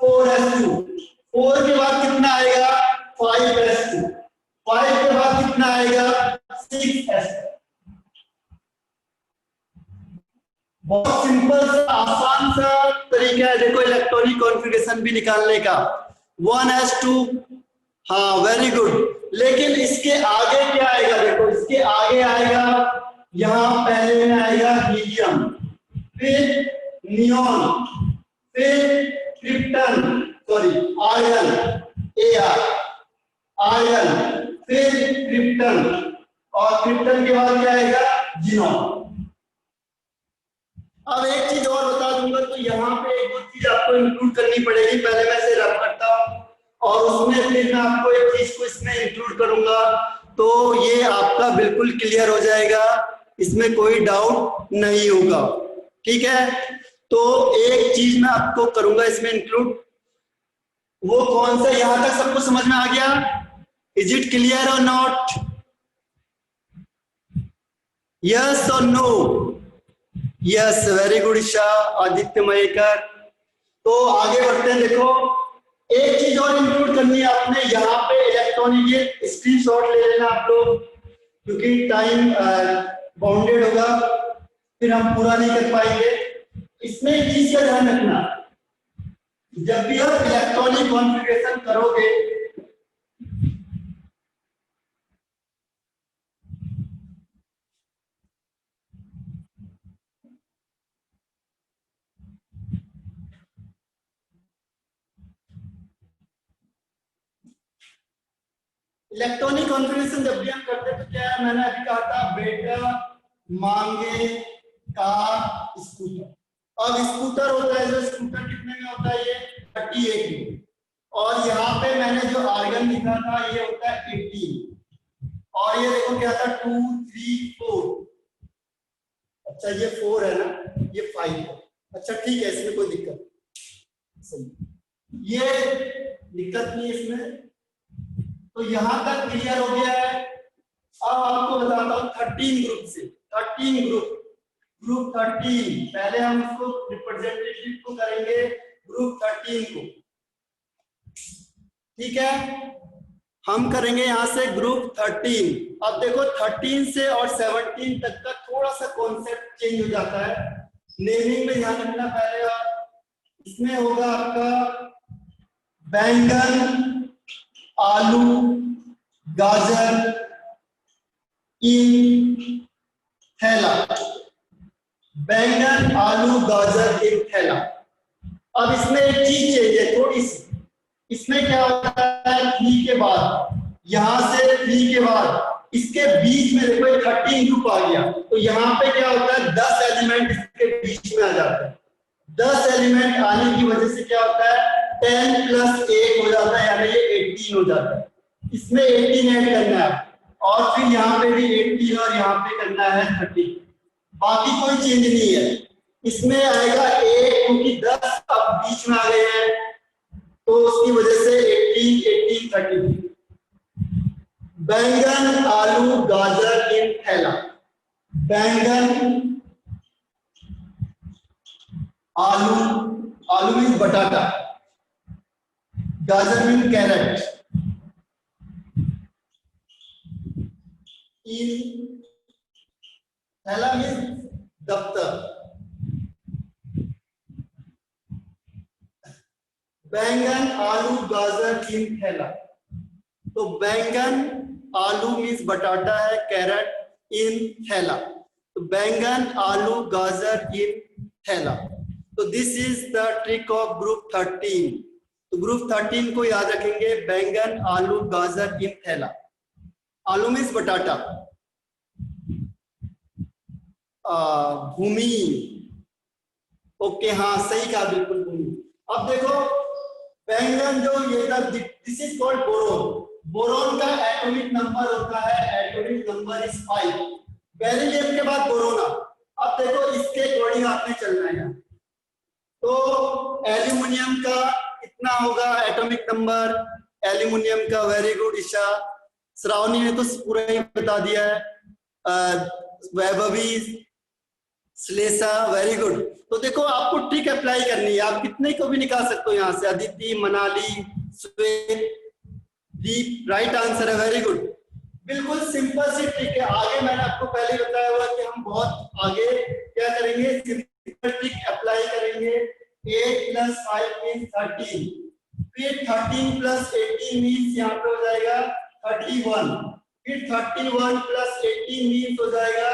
4s2, 4 के बाद कितना आएगा 5s2, 5 के बाद कितना आएगा 6s2। बहुत सिंपल सा आसान सा तरीका है देखो इलेक्ट्रॉनिक कॉन्फ़िगरेशन भी निकालने का। 1s2, हाँ वेरी गुड। लेकिन इसके आगे क्या आएगा, देखो इसके आगे आएगा, यहाँ पहले में आएगा हीलियम, फिर नियॉन, फिर क्रिप्टन, सॉरी आयरन, आयरन, फिर क्रिप्टन, और क्रिप्टन के बाद क्या आएगा जिनॉन। अब एक चीज और बता दूंगा, तो यहाँ पे एक दो चीज आपको इंक्लूड करनी पड़ेगी। पहले मैं इसे रब करता हूँ और उसमें फिर मैं आपको एक चीज को इसमें इंक्लूड करूंगा, तो ये आपका बिल्कुल क्लियर हो जाएगा, इसमें कोई डाउट नहीं होगा। ठीक है, तो एक चीज मैं आपको करूंगा इसमें इंक्लूड, वो कौन सा, यहां तक सबको समझ में आ गया? इज इट क्लियर और नॉट? यस और no? Yes, very good Isha, Aditya Mayekar. तो आगे बढ़ते हैं। देखो एक चीज और इंक्लूड करनी है आपने यहाँ पे, इलेक्ट्रॉनिक, ये स्क्रीनशॉट ले लेना आप लोग, क्योंकि टाइम बाउंडेड होगा, फिर हम पूरा नहीं कर पाएंगे। इसमें एक चीज का ध्यान रखना, जब भी आप इलेक्ट्रॉनिक कॉन्फ़िगरेशन करोगे, इलेक्ट्रॉनिक कॉन्फ़िगरेशन जब भी हम करते हैं तो क्या है, मैंने अभी कहा था बेटा मांगे कार स्कूटर। अब स्कूटर होता है, जो स्कूटर कितने में होता है, ये 38 में, और यहाँ पे मैंने जो आर्गन लिखा था ये होता है 18, और ये देखो क्या था 2 3 4। अच्छा ये 4 है ना, ये 5 है। अच्छा ठीक है, इसमें कोई दिक्कत सही, ये दिक्कत नहीं है इसमें। तो यहां तक क्लियर हो गया है। अब आपको बताता हूँ 13 ग्रुप से, 13 ग्रुप 13, पहले हम इसको रिप्रेजेंटेटिव को करेंगे, ग्रुप 13 को। ठीक है, हम करेंगे यहां से ग्रुप 13। अब देखो 13 से और 17 तक का थोड़ा सा कॉन्सेप्ट चेंज हो जाता है। नेमिंग में ध्यान रखना, पहले इसमें होगा आपका बैंगन, आलू, गाजर इन थैला। बैंगन, आलू, गाजर इन थैला। अब इसमें एक चीज चेंज है थोड़ी सी, इसमें क्या होता है 3 के बाद, यहां से 3 के बाद इसके बीच में देखो 13 ग्रुप आ गया, तो यहां पे क्या होता है 10 एलिमेंट इसके बीच में आ जाते हैं। 10 एलिमेंट आने की वजह से क्या होता है 10 प्लस 1 हो जाता है, यानी ये 18 हो जाता है। इसमें 18 ऐड करना है, और फिर यहाँ पे भी 18 और यहाँ पे करना है 30। बाकी कोई चेंज नहीं है। इसमें आएगा 1, क्योंकि 10 अब बीच में आ गए हैं, तो उसकी वजह से 18 18 30। बैंगन, आलू, गाजर इन थैला। बैंगन, आलू, आलू मीन्स बटाटा, गाजर मीन्स कैरेट, इन थैला मीन्स दफ्तर। बैंगन, आलू, गाजर इन थैला। तो बैंगन, आलू मीन्स बटाटा है, कैरेट इन थैला। तो बैंगन, आलू, गाजर इन थैला। तो this is the trick of group 13। तो ग्रुप 13 को याद रखेंगे, बैंगन, आलू, गाजर इन थैला। आलू मीन्स बटाटा, भूमि, ओके हाँ सही कहा, बिल्कुल भूमि। अब देखो बैंगन जो ये था, this is called boron. Boron का एटॉमिक नंबर होता है, एटॉमिक नंबर इज 5। बेरिलियम के बाद बोरोना। अब देखो इसके अकॉर्डिंग आपने चलना है। तो एल्यूमिनियम का कितना होगा एटॉमिक नंबर, एल्यूमिनियम का, वेरी गुड ईशा। श्रावणी ने तो पूरा ही बता दिया है। Vaibhavi, Shlesha, very good. तो देखो आपको ट्रिक अप्लाई करनी है, आप कितने को भी निकाल सकते हो यहाँ से। अदिति, मनाली, श्वेत, दीप, राइट आंसर है, वेरी गुड। बिल्कुल सिंपल सी ट्रिक है। आगे मैंने आपको पहले बताया हुआ कि हम बहुत आगे क्या करेंगे, सिंपल ट्रिक अप्लाई करेंगे। 8 + 5 मीन्स 13, फिर 13 + 18 मीन्स यहाँ पे हो जाएगा 31, फिर 31 + 18 मीन्स हो जाएगा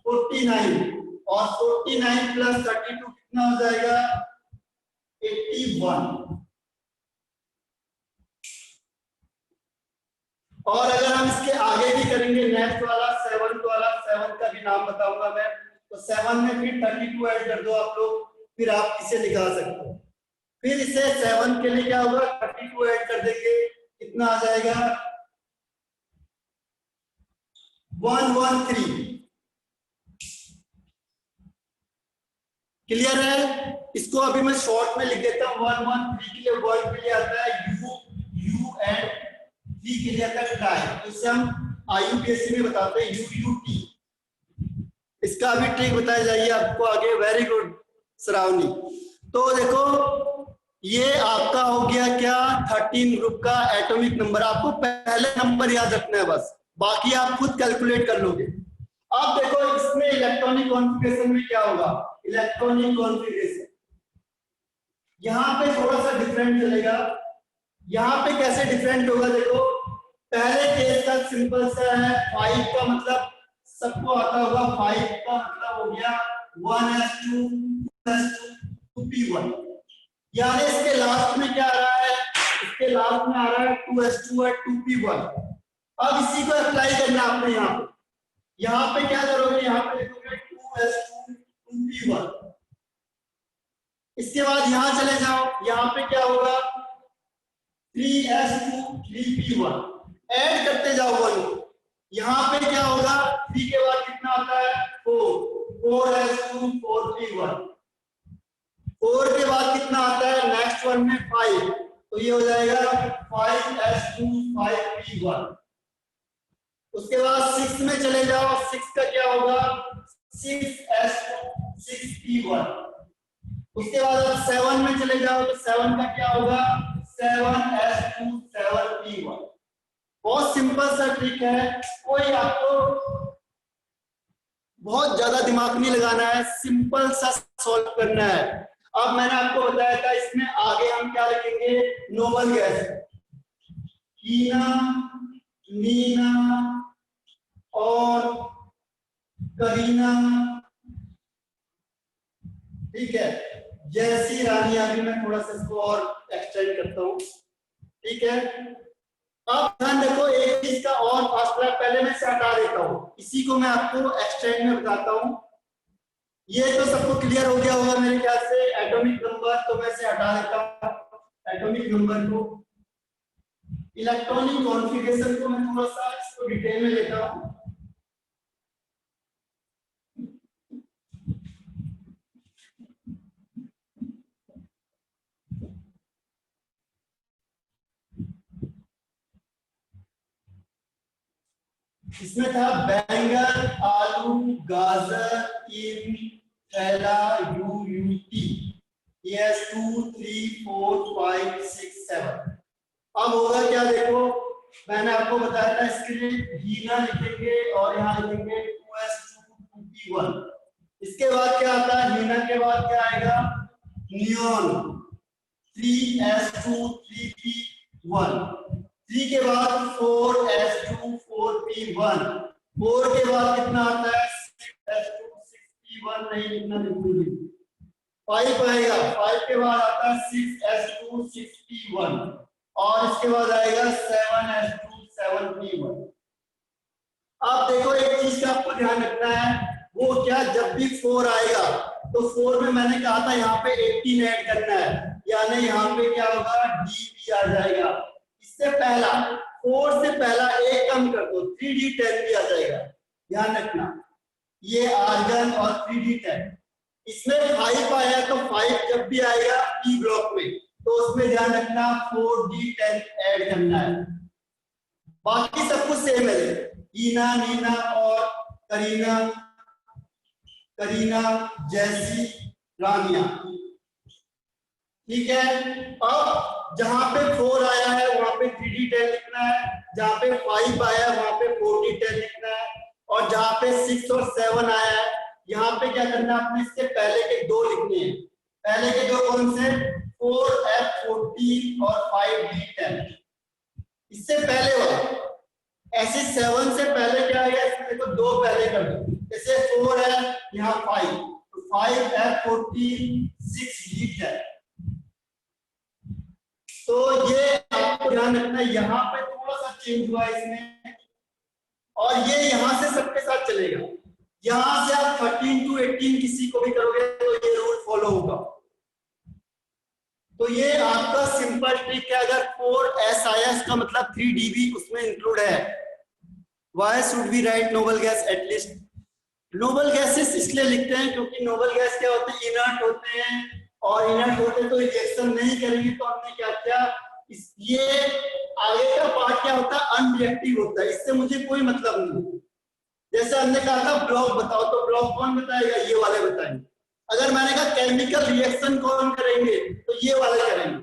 49, और 49 + 32 कितना हो जाएगा 81। और अगर हम इसके आगे भी करेंगे, नेक्स्ट वाला 7th वाला, 7 का भी नाम बताऊंगा मैं, तो 7 में फिर 32 ऐड कर दो आप लोग, फिर आप इसे निकाल सकते हो। फिर इसे 7 के लिए क्या होगा, 32 ऐड कर देंगे, कितना आ जाएगा 113। क्लियर है? इसको अभी मैं शॉर्ट में लिख देता हूं। 113 के लिए वर्ड के लिए आता है यू एंड टी के लिए आता है ट्राई, तो इसे हम आईयूपीएससी में बताते हैं यूयूटी। इसका अभी ट्रिक बताया जाइए आपको आगे। Very good Shravani. तो देखो ये आपका हो गया क्या, 13 ग्रुप का एटॉमिक नंबर। आपको पहले नंबर याद रखना है बस, बाकी आप खुद कैलकुलेट कर लोगे। अब देखो इसमें इलेक्ट्रॉनिक कॉन्फ़िगरेशन में क्या होगा, इलेक्ट्रॉनिक कॉन्फ़िगरेशन यहाँ पे थोड़ा सा डिफरेंट चलेगा। यहाँ पे कैसे डिफरेंट होगा, देखो पहले केस का सिंपल सा है, 5 का मतलब सबको आता होगा, 5 का मतलब हो गया 1s2 2s2 2p1, यानी इसके लास्ट में क्या आ रहा है, इसके लास्ट में आ रहा है 2s2 और 2p1। अब इसी को अप्लाई करना आपने यहाँ पे क्या करोगे, यहाँ पे लिखोगे 2s2 2p1। इसके बाद यहां चले जाओ, यहाँ पे क्या होगा 3s2 3p1, ऐड करते जाओ 1 को। यहाँ पे क्या होगा, 3 के बाद कितना आता है 4s2 4p1, 4 के बाद कितना आता है नेक्स्ट वन में 5, तो ये हो जाएगा 5s2 5p1। उसके बाद 6 में चले जाओ, 6 का क्या होगा 6s2 6p1। उसके बाद 7 में चले जाओ तो 7 का क्या होगा 7s2 7p1। बहुत सिंपल सा ट्रिक है, कोई आपको बहुत ज्यादा दिमाग नहीं लगाना है, सिंपल सा सॉल्व करना है। अब मैंने आपको बताया था इसमें आगे हम क्या लिखेंगे, नोबल गैस हीना नीना और करीना, ठीक है, जैसी रानी। अभी मैं थोड़ा सा इसको और एक्सटेंड करता हूं, ठीक है। अब ध्यान देखो एक चीज का और फासला पहले मैं से हटा देता हूं, इसी को मैं आपको एक्सटेंड में बताता हूं। ये तो सबको क्लियर हो गया होगा मेरे ख्याल से, एटॉमिक नंबर तो मैं से हटा देता हूं एटॉमिक नंबर को। इलेक्ट्रॉनिक कॉन्फ़िगरेशन को मैं थोड़ा सा इसको डिटेल में लेता हूं। इसमें था बैंगन आलू गाजर इन थैला यूयूटी, यस 2 3 4 5 6 7। अब होगा क्या, देखो मैंने आपको बताया था इसके लिए हीना लिखेंगे और यहाँ लिखेंगे 2s2 2p1। इसके बाद क्या आता है, हीना के बाद क्या आएगा नियॉन 3s2 3p1। 3 के बाद 4s2 4p1। 4 के बाद कितना आता है 6s2 6p1, नहीं लिखना बिल्कुल भी। 5 आएगा, 5 के बाद आता है 6s2 6p1 और इसके बाद आएगा 7s2 7p1। आप देखो एक चीज का आपको ध्यान रखना है, वो क्या, जब भी 4 आएगा तो 4 में मैंने कहा था यहाँ पे 18 ऐड करना है, यानी यहाँ पे क्या होगा डी आ जाएगा। इससे पहला 4 से पहला एक कम कर दो 3d10 भी आ जाएगा, ध्यान रखना ये आर्गन और 3d10। इसमें 5 आया तो 5 जब भी आएगा ई ब्लॉक में तो उसमें ध्यान रखना 4d10 ऐड करना है। बाकी सब कुछ सेम है, ईना नीना और करीना करीना जैसी रानिया, ठीक है। अब जहां पे 4 आया है वहां पे 3d10 लिखना है, जहां पे 5 आया है वहां पे 4d10 लिखना है, और जहां पे 6 और 7 आया है यहाँ पे क्या करना है, आपने इसके पहले के 2 लिखने हैं। पहले के 2 कौन से, 4f14 और 5d10। इससे पहले वाला ऐसे 7 से पहले क्या आएगा, इसमें देखो 2 पहले कर दो, जैसे 4 है यहाँ 5 तो 5f14 6d10। तो ये आपको ध्यान रखना है, यहाँ पे थोड़ा सा चेंज हुआ है इसमें, और ये यहाँ से सबके साथ चलेगा। यहां से आप 13 to 18 किसी को भी करोगे तो ये रूल फॉलो होगा। तो ये आपका सिंपल ट्रिक है। अगर 4SIS का मतलब 3 dB उसमें इंक्लूड है। Why should we write noble gas at least? Noble gases इसलिए लिखते हैं क्योंकि नोबल गैस क्या होते हैं, इनर्ट होते हैं, और इनर्ट होते तो रिएक्शन नहीं करेंगे। तो हमने क्या किया, ये आगे का पार्ट क्या होता है, अनरिएक्टिव होता है, इससे मुझे कोई मतलब नहीं। जैसे हमने कहा था ब्लॉक बताओ, तो ब्लॉक कौन बताएगा, ये वाले बताएंगे। अगर मैंने कहा केमिकल रिएक्शन कौन करेंगे, तो ये वाले करेंगे।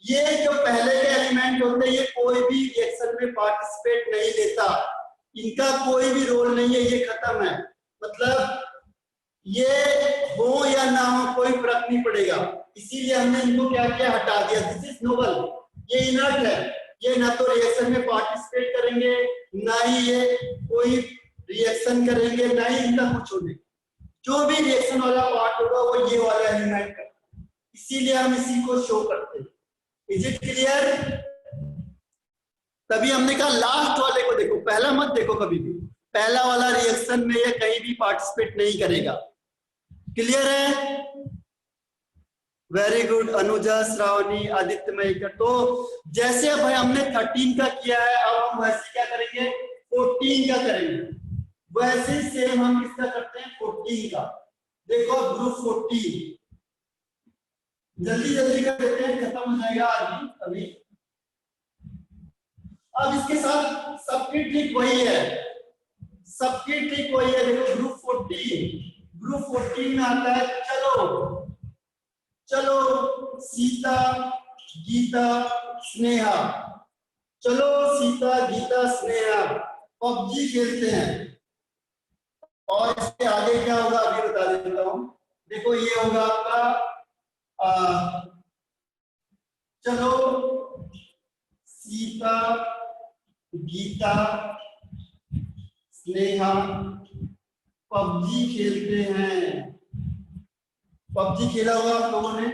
ये जो पहले के एलिमेंट होते हैं ये कोई भी रिएक्शन में पार्टिसिपेट नहीं लेता, इनका कोई भी रोल नहीं है, ये खत्म है। मतलब ये हो या ना हो कोई फर्क नहीं पड़ेगा, इसीलिए हमने इनको क्या किया, हटा दिया। दिस इज नोबल, ये इनर्ट है, ये ना तो रिएक्शन में पार्टिसिपेट करेंगे, ना ही ये कोई रिएक्शन करेंगे, ना ही इनका कुछ होने। जो भी रिएक्शन वाला पार्ट होगा वो ये वाला एलिमेंट का, इसीलिए हम इसी को शो करते हैं। Is it clear? तभी हमने कहा लास्ट वाले को देखो, पहला मत देखो कभी भी। पहला वाला रिएक्शन में ये कहीं भी पार्टिसिपेट नहीं करेगा। क्लियर है? Very good Anuja, Shravani, Aditya Maykar. तो जैसे अब हमने 13 का किया है, अब हम वैसे क्या करेंगे, 14 का करेंगे। वैसे सेम हम किसका करते हैं, 14 का। देखो अब ग्रुप 14 जल्दी जल्दी कर देते हैं, खत्म हो जाएगा आज अभी। अब इसके साथ सबकी ट्रिक वही है, सबकी ट्रिक वही है। देखो ग्रुप 14 में आता है चलो चलो सीता गीता स्नेहा, चलो सीता गीता स्नेहा पबजी खेलते हैं। और इसके आगे क्या होगा अभी बता देता हूं। देखो ये होगा आपका चलो सीता गीता स्नेहा पबजी खेलते हैं। पबजी खेला होगा आप लोगों ने?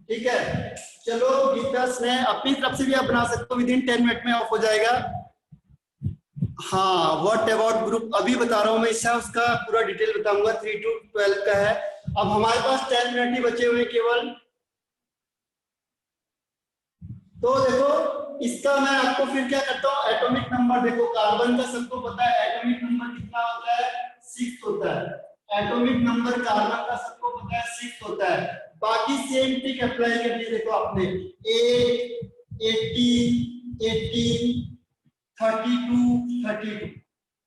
ठीक है, चलो गीता स्नेह अपनी तरफ से भी आप बना सकते हो, विद इन 10 मिनट में ऑफ हो जाएगा। हाँ, व्हाट अबाउट ग्रुप अभी बता रहा हूं मैं, इसका उसका पूरा डिटेल बताऊंगा। 3 to 12 का है। अब हमारे पास 10 मिनट ही बचे हुए केवल। तो देखो इसका मैं आपको फिर क्या करता हूँ, एटॉमिक नंबर देखो, कार्बन का सबको पता है एटॉमिक नंबर कितना होता है, 6 होता है। एटॉमिक नंबर कार्बन का सबको पता है 6 होता है। बाकी सेम ट्रिक अप्लाई करनी है। देखो आपने 8, 18, 18, 32,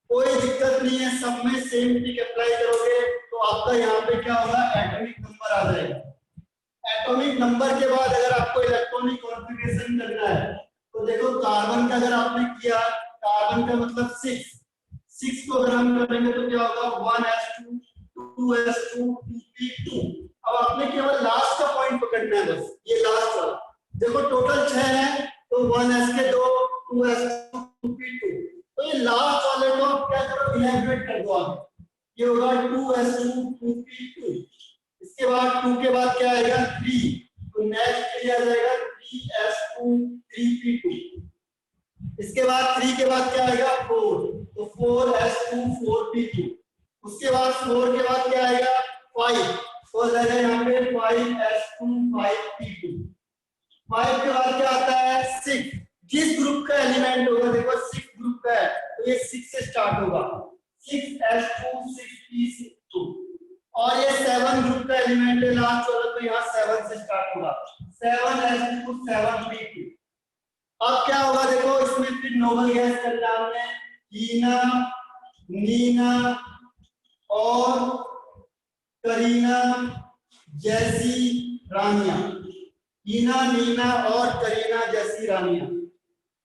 कोई दिक्कत नहीं है, सब में सेम ट्रिक अप्लाई करोगे तो आपका यहाँ पे क्या होगा, एटॉमिक नंबर आ जाएगा। एटॉमिक नंबर के बाद अगर आपको इलेक्ट्रॉनिक कॉन्फ़िगरेशन करना है तो देखो कार्बन का अगर आपने किया, कार्बन का मतलब 6 को अगर हम करेंगे तो क्या होगा 1s2 2s2 2p2। अब आपने केवल लास्ट का पॉइंट पकड़ना है, बस ये लास्ट वाला। देखो टोटल 6 है तो 1s के 2 2s2 2p2। तो ये लास्ट वाले को आप क्या करो, इलैबोरेट कर दो आगे। ये होगा 2s2 2p2। इसके बाद 2 के बाद क्या आएगा 3, तो नेक्स्ट क्या आ जाएगा 3s2 3p2। इसके बाद 3 के बाद क्या आएगा 4, तो 4s2 4p2। उसके बाद 4 के बाद क्या आएगा 5, तो जाएगा यहाँ पे 5s2 5p2। 5 के बाद क्या आता है 6, जिस ग्रुप का एलिमेंट होगा, देखो 6 ग्रुप का है तो ये 6 से स्टार्ट होगा, 6s2 6p2। और ये 7 ग्रुप का एलिमेंट है लास्ट वाला, तो यहाँ 7 से स्टार्ट होगा, 7s2 7p2। अब क्या होगा देखो, इसमें फिर नोबल गैस करना हमने, हीना नीना और करीना जैसी रानिया। हीना नीना और करीना जैसी रानिया,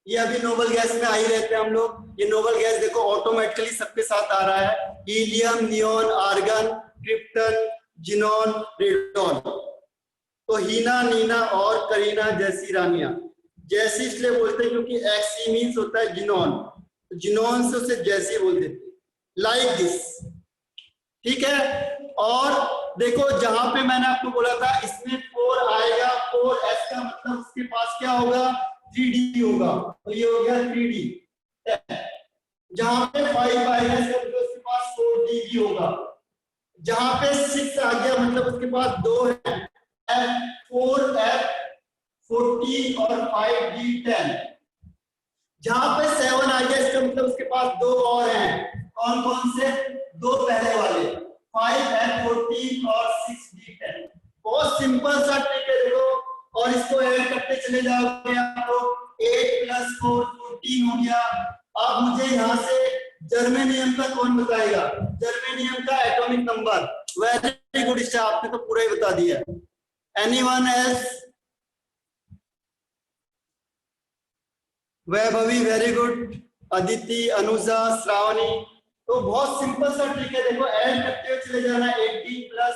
ये अभी नोबल गैस में आ ही रहते हैं हम लोग। ये नोबल गैस देखो ऑटोमेटिकली सबके साथ आ रहा है, helium neon argon krypton xenon radon. तो हीना नीना और करीना जैसी रानिया, जैसी इसलिए बोलते हैं क्योंकि एक्सी मीन्स होता है जिनोन, जिनोन से उसे जैसी बोल देते हैं, लाइक दिस। ठीक है, और देखो जहां पे मैंने आपको बोला था इसमें 4 आएगा 4s का मतलब उसके पास क्या होगा 3d होगा, तो ये हो गया 3d। जहां पे 5 आएगा इसका मतलब उसके पास 4d भी होगा। जहां पे 6 आ गया मतलब उसके पास 2 है, f4 f40 और 5d 10। जहां पे 7 आ गया इसका मतलब उसके पास 2 और हैं, कौन कौन से, 2 पहले वाले 5 f14 और 6d 10। बहुत सिंपल सा ट्रिक है देखो, और इसको ऐड करते चले जाओगे आप लोग, 8 + 4 14 हो गया। अब मुझे यहाँ से जर्मेनियम का कौन बताएगा, जर्मेनियम का atomic number. Very good Isha, आपने तो पूरा ही बता दिया। Anyone else? Vaibhavi very good, Aditi, Anuja, Shravani. तो बहुत सिंपल सा ट्रिक है देखो, ऐड करते हुए चले जाना, 18 +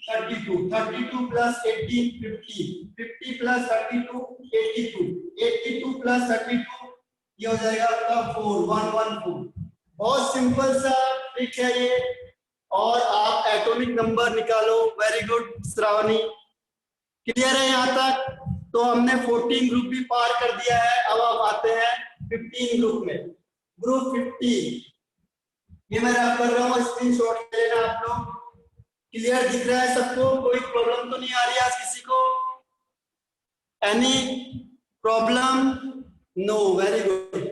32 32 + 18 50 50 + 32 82 82 + 32 ये हो जाएगा आपका 4 114। बहुत सिंपल सा ट्रिक है ये, और आप एटॉमिक नंबर निकालो। वेरी गुड श्रावणी, क्लियर है यहाँ तक? तो हमने 14 ग्रुप भी पार कर दिया है। अब आप आते हैं 15 ग्रुप में। ग्रुप 15 ये मैं रख कर रहा हूँ, स्क्रीनशॉट ले लेना आप लोग। क्लियर दिख रहा है सबको? कोई प्रॉब्लम तो नहीं आ रही आज किसी को? Any problem? No, very good.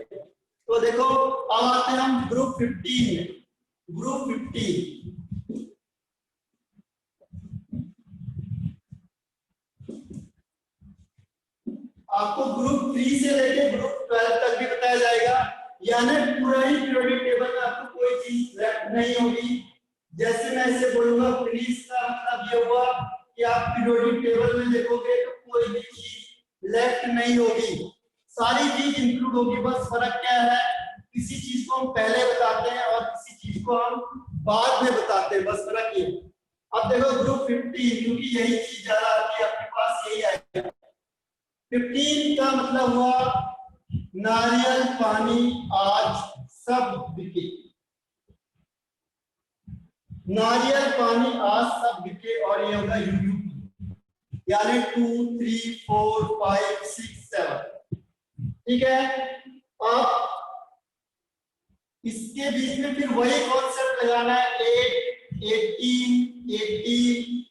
तो देखो अब आते हैं हम ग्रुप 15 में। ग्रुप 15 आपको ग्रुप 3 से लेके ग्रुप 12 तक भी बताया जाएगा, यानी पूरा ही पीरियोडिक टेबल में आपको कोई चीज लेफ्ट नहीं होगी। जैसे मैं इसे बोलूंगा फिनिश का मतलब ये हुआ कि आप पीरियोडिक टेबल में देखोगे तो कोई भी चीज लेफ्ट नहीं होगी, सारी चीज इंक्लूड होगी। बस फर्क क्या है, किसी चीज को हम पहले बताते हैं और किसी चीज को हम बाद में बताते हैं, बस फर्क ये। अब देखो ग्रुप 15, क्योंकि यही चीज ज्यादा आती है आपके पास, यही आएगा। 15 का मतलब हुआ नारियल पानी आज सब बिके। नारियल पानी आज सब बिके, और ये होगा यूयू, यानी 2 3 4 5 6 7। ठीक है, अब इसके बीच में फिर वही कॉन्सेप्ट लगाना है, 8 18 18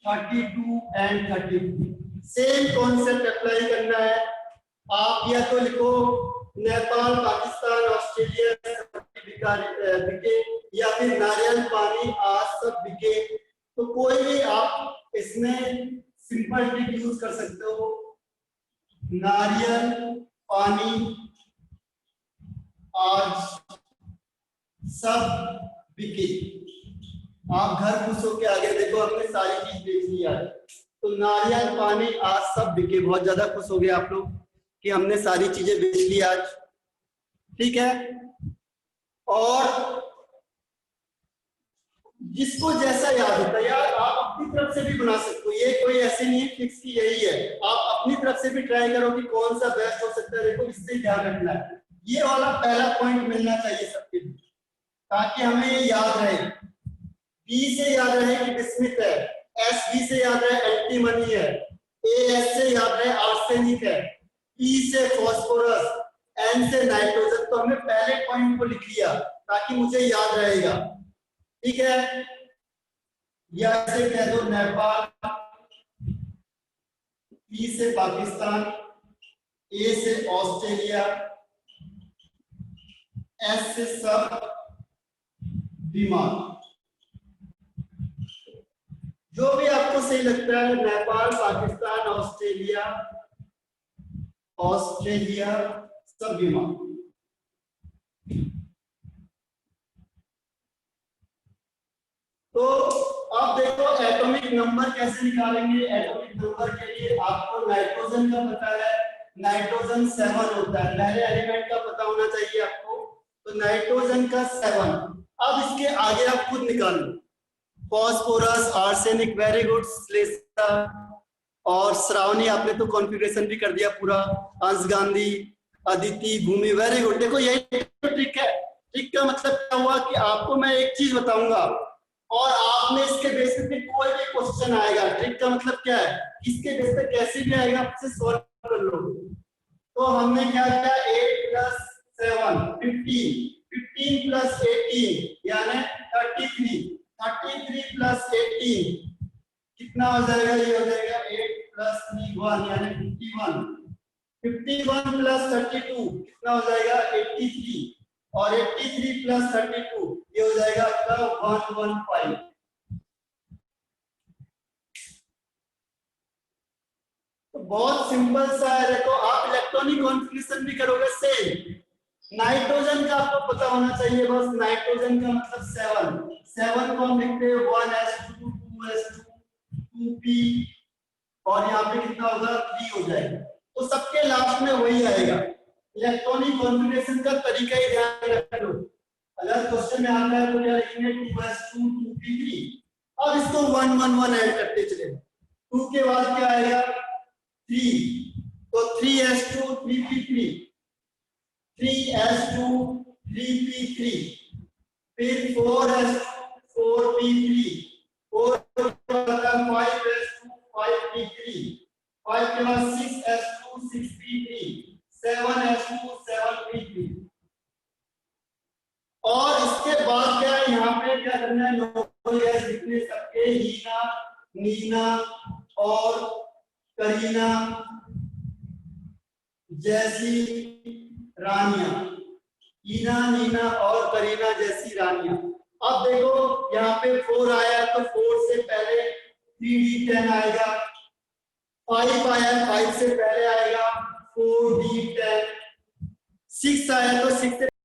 32 एंड 32। सेम कॉन्सेप्ट अप्लाई करना है। आप या तो लिखो नेपाल पाकिस्तान ऑस्ट्रेलिया बिके, या फिर नारियल पानी आज सब बिके। तो कोई भी आप इसमें सिंपल ट्रिक यूज कर सकते हो, नारियल पानी आज सब बिके। आप घर खुश होके आगे, देखो हमने सारी चीज देख ली है। तो नारियल पानी आज सब बिके, बहुत ज्यादा खुश हो गए आप लोग कि हमने सारी चीजें बेच ली आज। ठीक है, और जिसको जैसा याद होता है यार, आप अपनी तरफ से भी बना सकते हो, ये कोई ऐसे नहीं है फिक्स की यही है, आप अपनी तरफ से भी ट्राई करो कि कौन सा बेस्ट हो सकता है। देखो इससे ध्यान रखना है, ये वाला पहला पॉइंट मिलना चाहिए सबके लिए, ताकि हमें ये याद रहे। बी से याद रहे कि बिस्मित है, एस बी से याद रहे एंटीमनी है, ए एस से याद रहे आर्सेनिक है, पी से फॉस्फोरस, एन से नाइट्रोजन। तो हमने पहले पॉइंट को लिख लिया ताकि मुझे याद रहेगा। ठीक है, या ऐसे कह दो नेपाल, पी से पाकिस्तान, ए से ऑस्ट्रेलिया, एस से सब बीमार। जो भी आपको सही लगता है, नेपाल पाकिस्तान ऑस्ट्रेलिया, ऑस्ट्रेलिया सब बीमार। तो अब देखो एटॉमिक नंबर कैसे निकालेंगे। एटॉमिक नंबर के लिए आपको नाइट्रोजन का पता है, नाइट्रोजन 7 होता है, पहले एलिमेंट का पता होना चाहिए आपको। तो नाइट्रोजन का 7। अब इसके आगे आप खुद निकाल लो, phosphorus, arsenic, very good Shlesha और श्रावणी, आपने तो कॉन्फ़िगरेशन भी कर दिया पूरा। अंश गांधी, अदिति, भूमि, वेरी गुड। देखो यही तो ट्रिक है। ट्रिक का मतलब क्या हुआ कि आपको मैं एक चीज बताऊंगा और आपने इसके बेसिस पे कोई भी क्वेश्चन आएगा, ट्रिक का मतलब क्या है, इसके बेस पे कैसे भी आएगा आप इसे सॉल्व कर लोगे। तो हमने क्या किया, 8 प्लस 7 15, 15 प्लस 18 यानी 33, 33 प्लस 18 कितना हो जाएगा, ये हो जाएगा 8 प्लस 3 1 यानी 51, 51 प्लस 32 कितना हो जाएगा 83, और 83 प्लस 32 ये हो जाएगा आपका 115। तो बहुत सिंपल सा है। देखो आप इलेक्ट्रॉनिक कॉन्फ़िगरेशन भी करोगे सेम। नाइट्रोजन का आपको पता होना चाहिए, बस नाइट्रोजन का मतलब 7 को हम लिखते हैं 1s2 2s2 2p, और यहाँ पे कितना होगा 3 हो जाएगा। तो सबके लास्ट में वही आएगा। इलेक्ट्रॉनिक कॉन्फ़िगरेशन का तरीका ही ध्यान रख लो। अगर क्वेश्चन में आता है तो क्या लिखेंगे 2s2 2p3, और इसको 1 1 1 ऐड करते चले। 2 के बाद क्या आएगा 3, तो 3s2 3p3, 3s2 3p3, फिर 4s2 4p3, 4 के बाद 5s2 5p3, 5 के बाद 6s2 6p3, 7s2 7p3, और इसके बाद क्या है यहाँ पे क्या करना है, नोबल गैस लिखने सबके हीना नीना और करीना जैसी रानियां, हीना नीना और करीना जैसी रानियां। अब देखो यहाँ पे 4 आया तो 4 से पहले 3d10 आएगा, 5 आया 5 से पहले आएगा 4d10, 6 आया तो 6 से